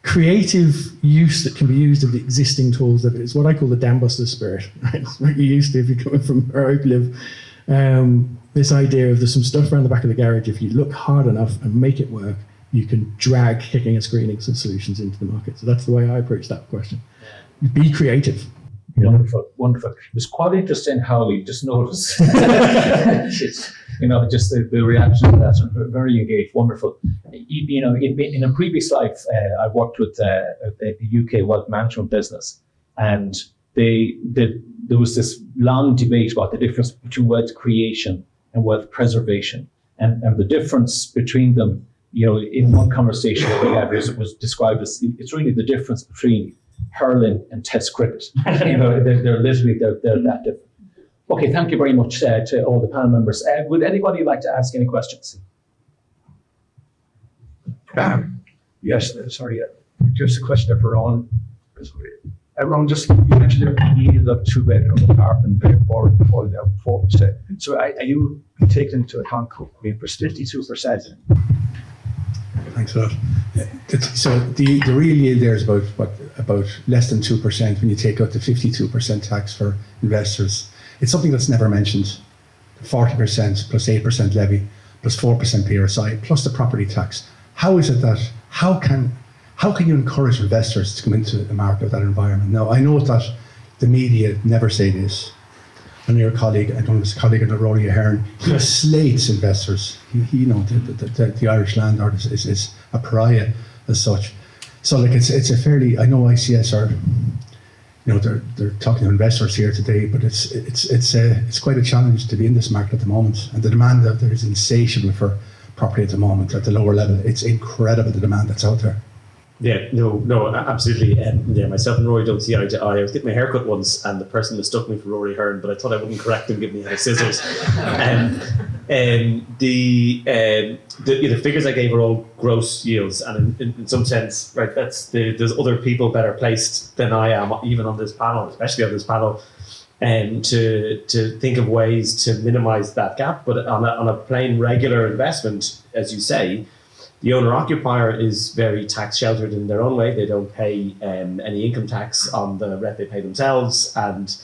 creative use that can be used of the existing tools. That it's what I call the dam buster spirit. Right? It's what you're used to if you're coming from where I live. This idea of there's some stuff around the back of the garage. If you look hard enough and make it work, you can drag kicking and screening some solutions into the market. So that's the way I approach that question. Be creative. Wonderful, wonderful. It was quite interesting how you just noticed, just the reaction to that. Very engaged, wonderful. In a previous life, I worked with the UK wealth management business, and there was this long debate about the difference between wealth creation and wealth preservation, and the difference between them. In one conversation that we had, it was described as it's really the difference between hurling and Test cricket. They're literally they're that different. Okay, thank you very much to all the panel members. Would anybody like to ask any questions? Yes, sorry. Just a question for Ron. Ron, just you mentioned there you needed a 2-bedroom apartment before the 4%. So are you taking into account being for 52%? Thanks a lot. So the real yield there is about less than 2% when you take out the 52% tax for investors. It's something that's never mentioned. 40% plus 8% levy plus 4% PRSI plus the property tax. How is it that how can you encourage investors to come into the market of that environment? Now, I know that the media never say this. And your colleague, I don't know, his colleague in the Rory Ahern, he slates investors. He you know, the Irish landlord is a pariah as such. So like it's a fairly, I know ICS are, you know, they're talking to investors here today, but it's quite a challenge to be in this market at the moment. And the demand out there is insatiable for property at the moment at the lower level. It's incredible, the demand that's out there. Yeah, no, absolutely. Yeah, myself and Rory don't see eye to eye. I was getting my haircut once, and the person mistook me for Rory Hearn, but I thought I wouldn't correct him, given he had scissors. The figures I gave are all gross yields, and in some sense, right, there's other people better placed than I am, even on this panel, especially on this panel, to think of ways to minimise that gap. But on a plain regular investment, as you say, the owner-occupier is very tax-sheltered in their own way. They don't pay any income tax on the rent they pay themselves, and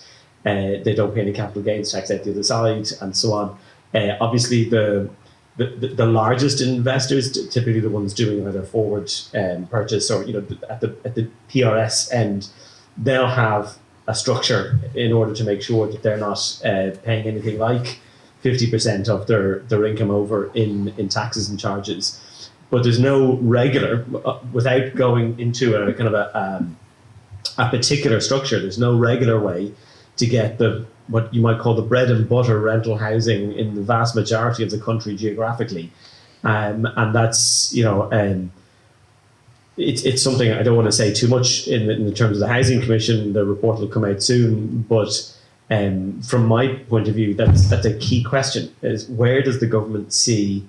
they don't pay any capital gains tax out the other side, and so on. Obviously, the largest investors, typically the ones doing either forward purchase or at the PRS end, they'll have a structure in order to make sure that they're not paying anything like 50% of their income over in taxes and charges. But there's no regular, without going into a kind of a particular structure, there's no regular way to get what you might call the bread and butter rental housing in the vast majority of the country geographically. And that's, it's something I don't want to say too much in terms of the Housing Commission. The report will come out soon, but from my point of view, that's a key question: is where does the government see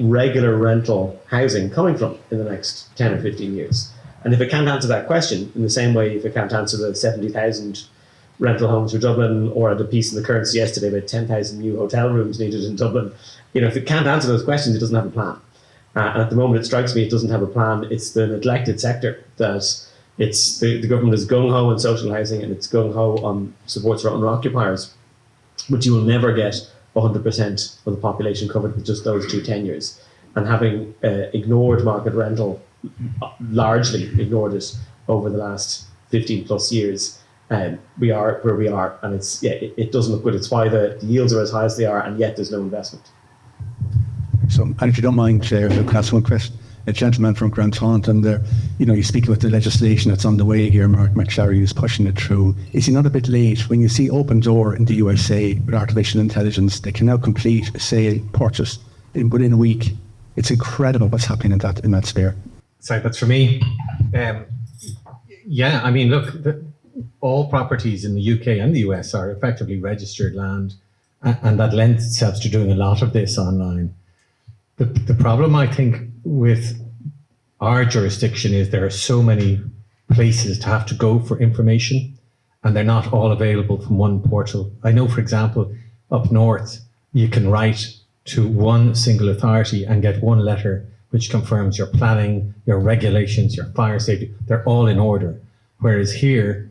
regular rental housing coming from in the next 10 or 15 years? And if it can't answer that question, in the same way if it can't answer the 70,000 rental homes for Dublin, or at a piece in the Currency yesterday about 10,000 new hotel rooms needed in Dublin, if it can't answer those questions, it doesn't have a plan. And at the moment, it strikes me it doesn't have a plan. It's the neglected sector that it's the government is gung-ho on social housing and it's gung-ho on supports for owner-occupiers, but you will never get 100% of the population covered with just those two tenures. And having ignored market rental, largely ignored it over the last 15 plus years, we are where we are, and it doesn't look good. It's why the yields are as high as they are, and yet there's no investment. So, and if you don't mind, Chair, I can ask one question. A gentleman from Grantaunt, and you speak about the legislation that's on the way here. Mark McSharry is pushing it through. Is he not a bit late? When you see Open Door in the USA with artificial intelligence, they can now complete a sale purchase within a week. It's incredible what's happening in that sphere. Sorry, that's for me. I mean, look, all properties in the UK and the US are effectively registered land, and that lends itself to doing a lot of this online. The problem, I think, with our jurisdiction is there are so many places to have to go for information, and they're not all available from one portal. I know, for example, up north, you can write to one single authority and get one letter which confirms your planning, your regulations, your fire safety. They're all in order. Whereas here,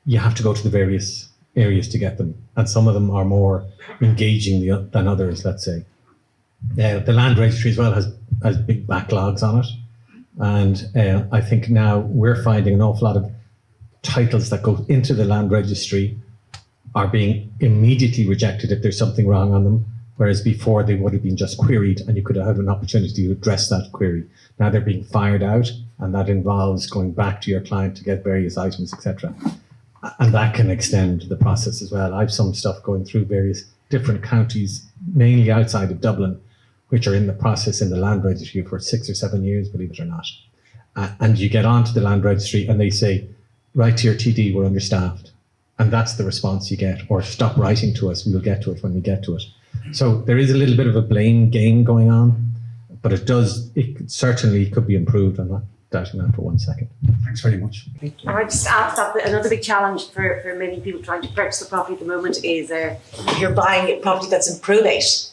you have to go to the various areas to get them. And some of them are more engaging than others, let's say. The land registry as well has big backlogs on it. And I think now we're finding an awful lot of titles that go into the land registry are being immediately rejected if there's something wrong on them, whereas before they would have been just queried and you could have an opportunity to address that query. Now they're being fired out, and that involves going back to your client to get various items, etc. And that can extend the process as well. I have some stuff going through various different counties, mainly outside of Dublin, which are in the process in the land registry for 6 or 7 years, believe it or not. And you get onto the land registry and they say, write to your TD, we're understaffed. And that's the response you get, or stop writing to us, we'll get to it when we get to it. So there is a little bit of a blame game going on, but it certainly could be improved. I'm not doubting that for 1 second. Thanks very much. I just add that another big challenge for many people trying to purchase a property at the moment is you're buying a property that's in probate.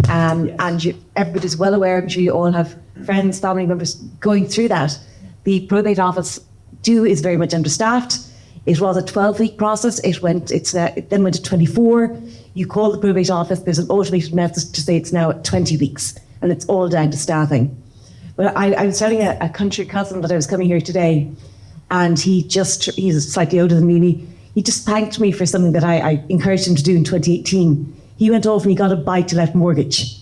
And everybody's well aware, I'm sure you all have friends, family members going through that. The probate office is very much understaffed. It was a 12-week process. It then went to 24. You call the probate office, there's an automated message to say it's now at 20 weeks, and it's all down to staffing. But I was telling a country cousin that I was coming here today, and he's slightly older than me, and he just thanked me for something that I encouraged him to do in 2018. He went off and he got a buy-to-let mortgage.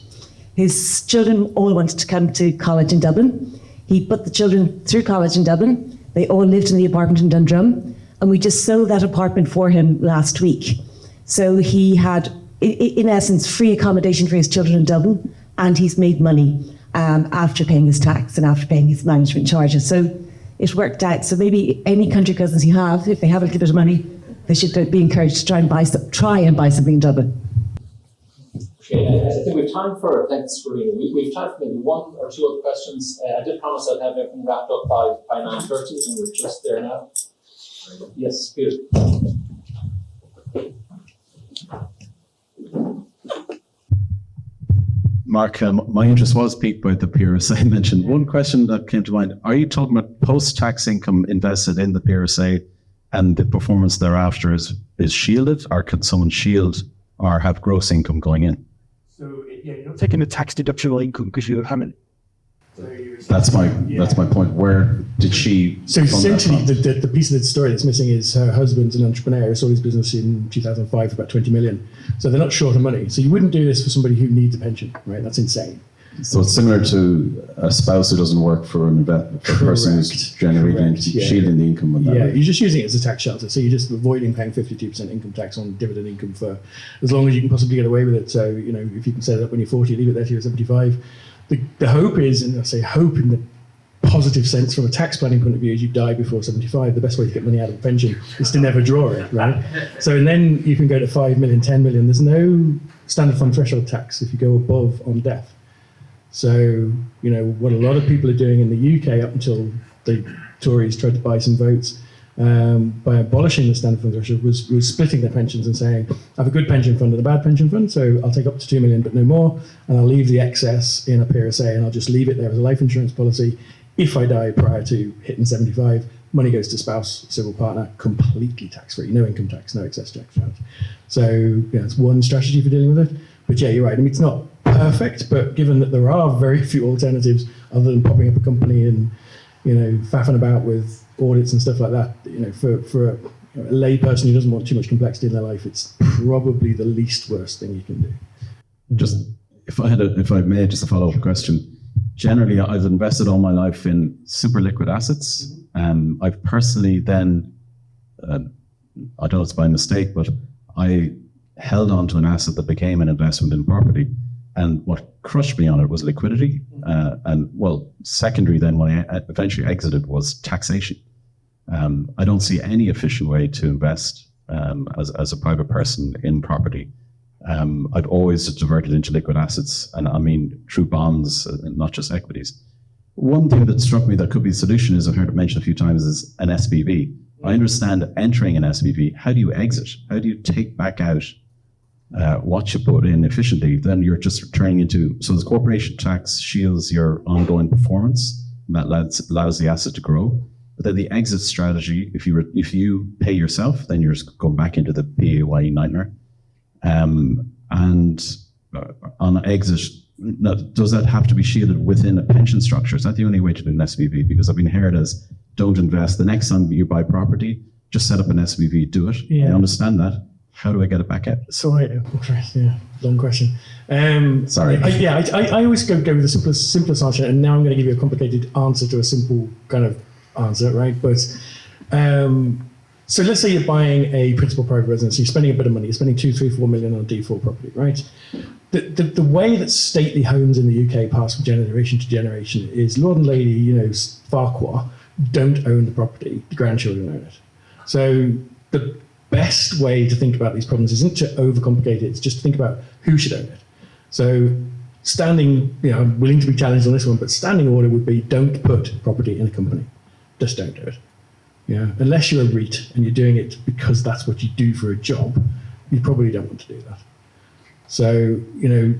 His children all wanted to come to college in Dublin. He put the children through college in Dublin. They all lived in the apartment in Dundrum, and we just sold that apartment for him last week. So he had, in essence, free accommodation for his children in Dublin, and he's made money after paying his tax and after paying his management charges. So it worked out. So maybe any country cousins you have, if they have a little bit of money, they should be encouraged to try and buy something in Dublin. Okay, I think we have time for, thanks, Karina. We have time for maybe one or two other questions. I did promise I'd have everything wrapped up by 9:30, and we're just there now. Yes, Peter. Mark, my interest was piqued by the PRSA mentioned. One question that came to mind, are you talking about post-tax income invested in the PRSA and the performance thereafter is shielded, or can someone shield or have gross income going in? So you're not taking the tax deductible income because you have it. That's my point. Where did she? So essentially, the piece of the story that's missing is her husband's an entrepreneur. Sold his business in 2005 for about 20 million. So they're not short of money. So you wouldn't do this for somebody who needs a pension, right? That's insane. So it's similar to a spouse who doesn't work for a person who's generating, shielding the income. With that, yeah, right? you're just using it as a tax shelter. So you're just avoiding paying 52% income tax on dividend income for as long as you can possibly get away with it. So, if you can set it up when you're 40, leave it there till you're 75. The hope is, and I say hope in the positive sense from a tax planning point of view, is you die before 75. The best way to get money out of a pension is to never draw it, right? So, and then you can go to 5 million, 10 million. There's no standard fund threshold tax if you go above on death. So, what a lot of people are doing in the UK up until the Tories tried to buy some votes by abolishing the standard fund threshold was splitting their pensions and saying, I have a good pension fund and a bad pension fund, so I'll take up to 2 million but no more, and I'll leave the excess in a PRSA and I'll just leave it there as a life insurance policy. If I die prior to hitting 75, money goes to spouse, civil partner, completely tax-free, no income tax, no excess tax charge. So, it's one strategy for dealing with it. But yeah, you're right. I mean, it's not perfect, but given that there are very few alternatives other than popping up a company and, faffing about with audits and stuff like that, for a lay person who doesn't want too much complexity in their life, it's probably the least worst thing you can do. Just if I may, just a follow-up question. Generally, I've invested all my life in super liquid assets. I've personally then, I don't know if it's by mistake, but I held on to an asset that became an investment in property. And what crushed me on it was liquidity. Secondary then when I eventually exited was taxation. I don't see any efficient way to invest as a private person in property. I've always diverted into liquid assets, and I mean through bonds, not just equities. One thing that struck me that could be a solution is, I've heard it mentioned a few times, is an SPV. I understand entering an SPV. How do you exit? How do you take back out what you put in efficiently? Then you're just turning into, so the corporation tax shields your ongoing performance, and that allows the asset to grow. But then the exit strategy, if you pay yourself, then you're just going back into the PAYE nightmare. On exit, now, does that have to be shielded within a pension structure? Is that the only way to do an SPV? Because I've been heard as, don't invest. The next time you buy property, just set up an SPV, do it. Yeah. I understand that. How do I get it back out? So long question. Sorry. I always go with the simplest answer, and now I'm going to give you a complicated answer to a simple kind of answer, right? But so let's say you're buying a principal private residence, you're spending a bit of money, you're spending 2, 3, 4 million on a D4 property, right? The way that stately homes in the UK pass from generation to generation is Lord and Lady, Farquhar, don't own the property, the grandchildren own it. So best way to think about these problems isn't to overcomplicate it, it's just to think about who should own it. So standing, I'm willing to be challenged on this one, but standing order would be don't put property in a company. Just don't do it. Unless you're a REIT and you're doing it because that's what you do for a job, you probably don't want to do that. So,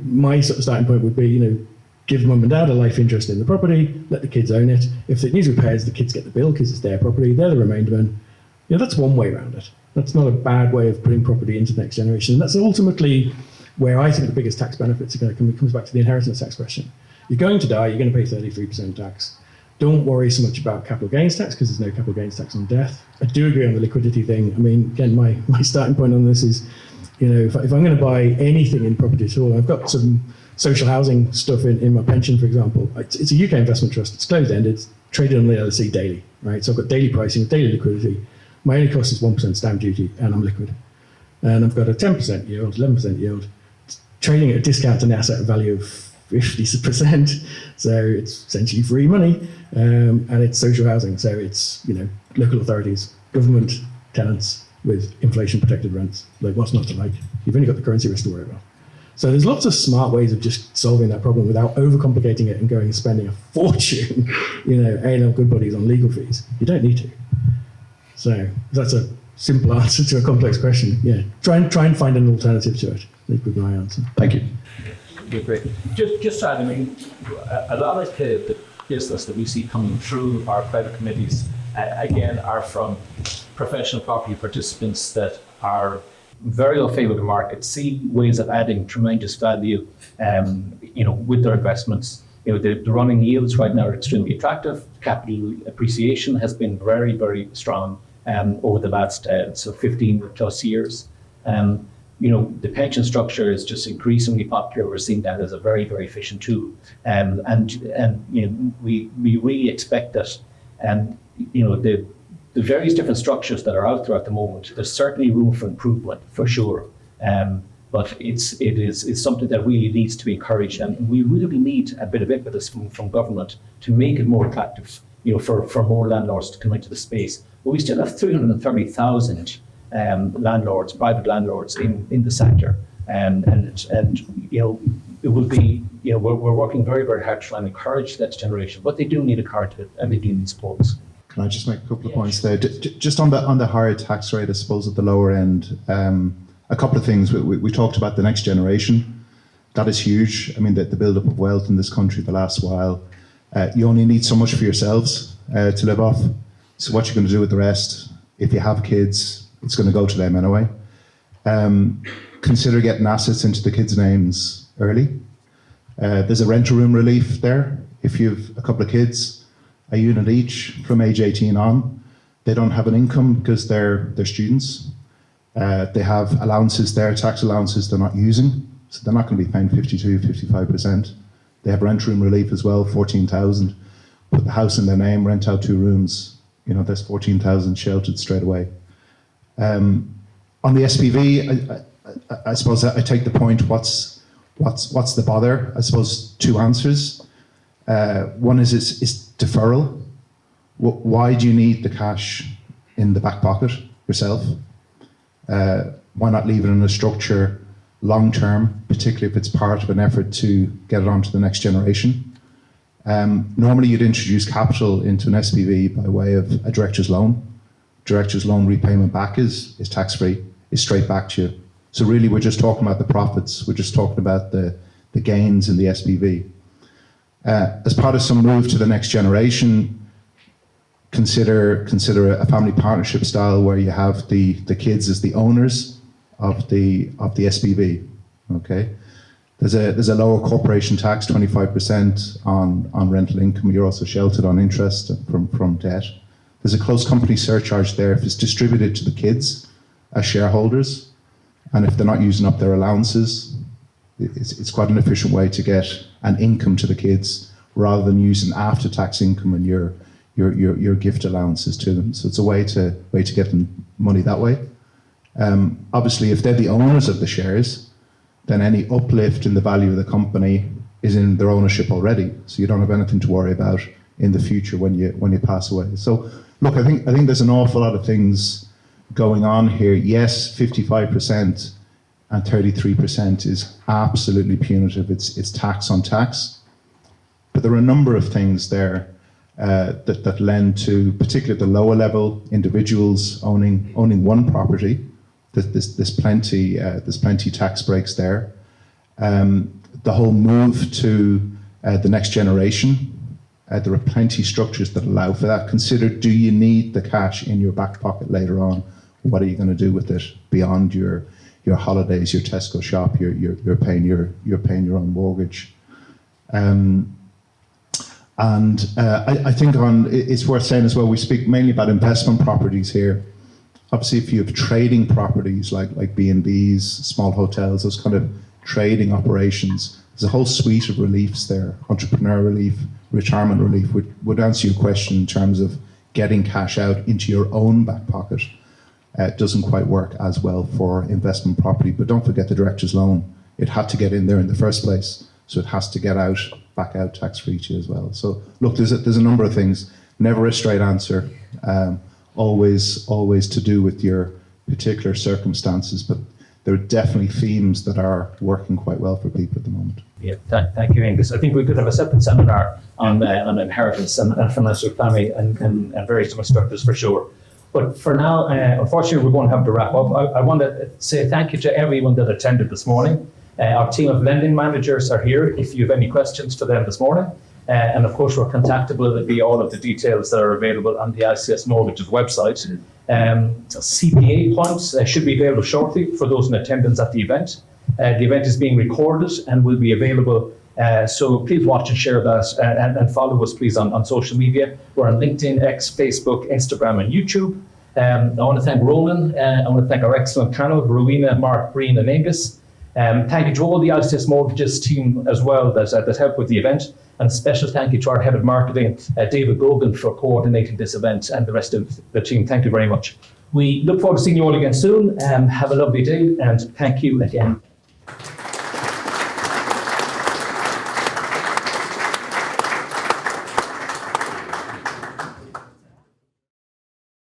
my sort of starting point would be, give mum and dad a life interest in the property, let the kids own it. If it needs repairs, the kids get the bill because it's their property, they're the remaindermen. That's one way around it. That's not a bad way of putting property into the next generation. And that's ultimately where I think the biggest tax benefits are going to come. It comes back to the inheritance tax question. You're going to die, you're going to pay 33% tax. Don't worry so much about capital gains tax because there's no capital gains tax on death. I do agree on the liquidity thing. I mean, again, my starting point on this is, if I'm going to buy anything in property at all, I've got some social housing stuff in my pension, for example. It's a UK investment trust. It's closed-ended. It's traded on the LSE daily, right? So I've got daily pricing, daily liquidity. My only cost is 1% stamp duty, and I'm liquid. And I've got a 10% yield, 11% yield, trading at a discount to an asset value of 50%. So it's essentially free money, and it's social housing. So it's local authorities, government tenants with inflation-protected rents. Like, what's not to like? You've only got the currency risk to worry about. So there's lots of smart ways of just solving that problem without overcomplicating it and going and spending a fortune, A&L good buddies on legal fees. You don't need to. So that's a simple answer to a complex question. Yeah, try and find an alternative to it. That would be my answer. Thank you. Yeah, great. Just to add, a lot of the business that we see coming through our credit committees, again, are from professional property participants that are very au fait with the market, see ways of adding tremendous value, with their investments. The running yields right now are extremely attractive. Capital appreciation has been very, very strong over the last 15 plus years. The pension structure is just increasingly popular. We're seeing that as a very, very efficient tool. We really expect that, the various different structures that are out there at the moment, there's certainly room for improvement, for sure. But it is something that really needs to be encouraged, and we really need a bit of impetus from government to make it more attractive, for more landlords to come into the space. But we still have 330,000 landlords, private landlords in the sector, and it will be, we're working very, very hard to try and encourage that generation, but they do need encouragement and they do need support. Can I just make a couple of points there? Just on the higher tax rate, I suppose at the lower end, a couple of things. We talked about the next generation. That is huge. I mean, the build-up of wealth in this country the last while. You only need so much for yourselves to live off. So what you're going to do with the rest, if you have kids, it's going to go to them anyway. Consider getting assets into the kids' names early. There's a rental room relief there. If you've a couple of kids, a unit each from age 18 on, they don't have an income because they're students. They have allowances there, tax allowances they're not using, so they're not going to be paying 52, 55%. They have rent room relief as well, 14,000. Put the house in their name, rent out 2 rooms, there's 14,000 sheltered straight away. On the SPV, I suppose I take the point, what's the bother? I suppose 2 answers. One is deferral. Why do you need the cash in the back pocket yourself? Why not leave it in a structure long term, particularly if it's part of an effort to get it onto the next generation? Normally you'd introduce capital into an SPV by way of a director's loan. Director's loan repayment back is tax-free, is straight back to you. So really we're just talking about the profits, we're just talking about the gains in the SPV. As part of some move to the next generation, consider a family partnership style where you have the kids as the owners of the SPV. Okay, there's a lower corporation tax, 25% on rental income. You're also sheltered on interest from debt. There's a close company surcharge there if it's distributed to the kids as shareholders, and if they're not using up their allowances. It's quite an efficient way to get an income to the kids rather than using after-tax income and your gift allowances to them. So it's a way to get them money that way. Obviously, if they're the owners of the shares, then any uplift in the value of the company is in their ownership already. So you don't have anything to worry about in the future when you pass away. So look, I think there's an awful lot of things going on here. Yes, 55% and 33% is absolutely punitive. It's tax on tax. But there are a number of things there that lend to, particularly at the lower level, individuals owning one property. There's plenty tax breaks there. The whole move to the next generation, there are plenty structures that allow for that. Consider, do you need the cash in your back pocket later on? What are you going to do with it beyond your holidays, your Tesco shop? You're paying your own mortgage. I think it's worth saying as well, we speak mainly about investment properties here. Obviously, if you have trading properties like B&Bs, small hotels, those kind of trading operations, there's a whole suite of reliefs there. Entrepreneur relief, retirement relief would answer your question in terms of getting cash out into your own back pocket. It doesn't quite work as well for investment property, but don't forget the director's loan. It had to get in there in the first place, so it has to get back out tax-free to you as well. So look, there's a number of things. Never a straight answer. Always to do with your particular circumstances, but there are definitely themes that are working quite well for people at the moment. Yeah, thank you, Angus. I think we could have a separate seminar on inheritance and financial planning and various different structures for sure. But for now, unfortunately, we're going to have to wrap up. I want to say thank you to everyone that attended this morning. Our team of lending managers are here if you have any questions for them this morning. And of course, we're contactable. There'll be all of the details that are available on the ICS Mortgages website. CPA points should be available shortly for those in attendance at the event. The event is being recorded and will be available. So please watch and share that and follow us, please, on social media. We're on LinkedIn, X, Facebook, Instagram, and YouTube. I want to thank Roland. I want to thank our excellent panel, Rowena, Mark, Breen, and Angus. Thank you to all the ICS Mortgages team as well that helped with the event. And a special thank you to our head of marketing, David Gogan, for coordinating this event, and the rest of the team. Thank you very much. We look forward to seeing you all again soon. Have a lovely day, and thank you again.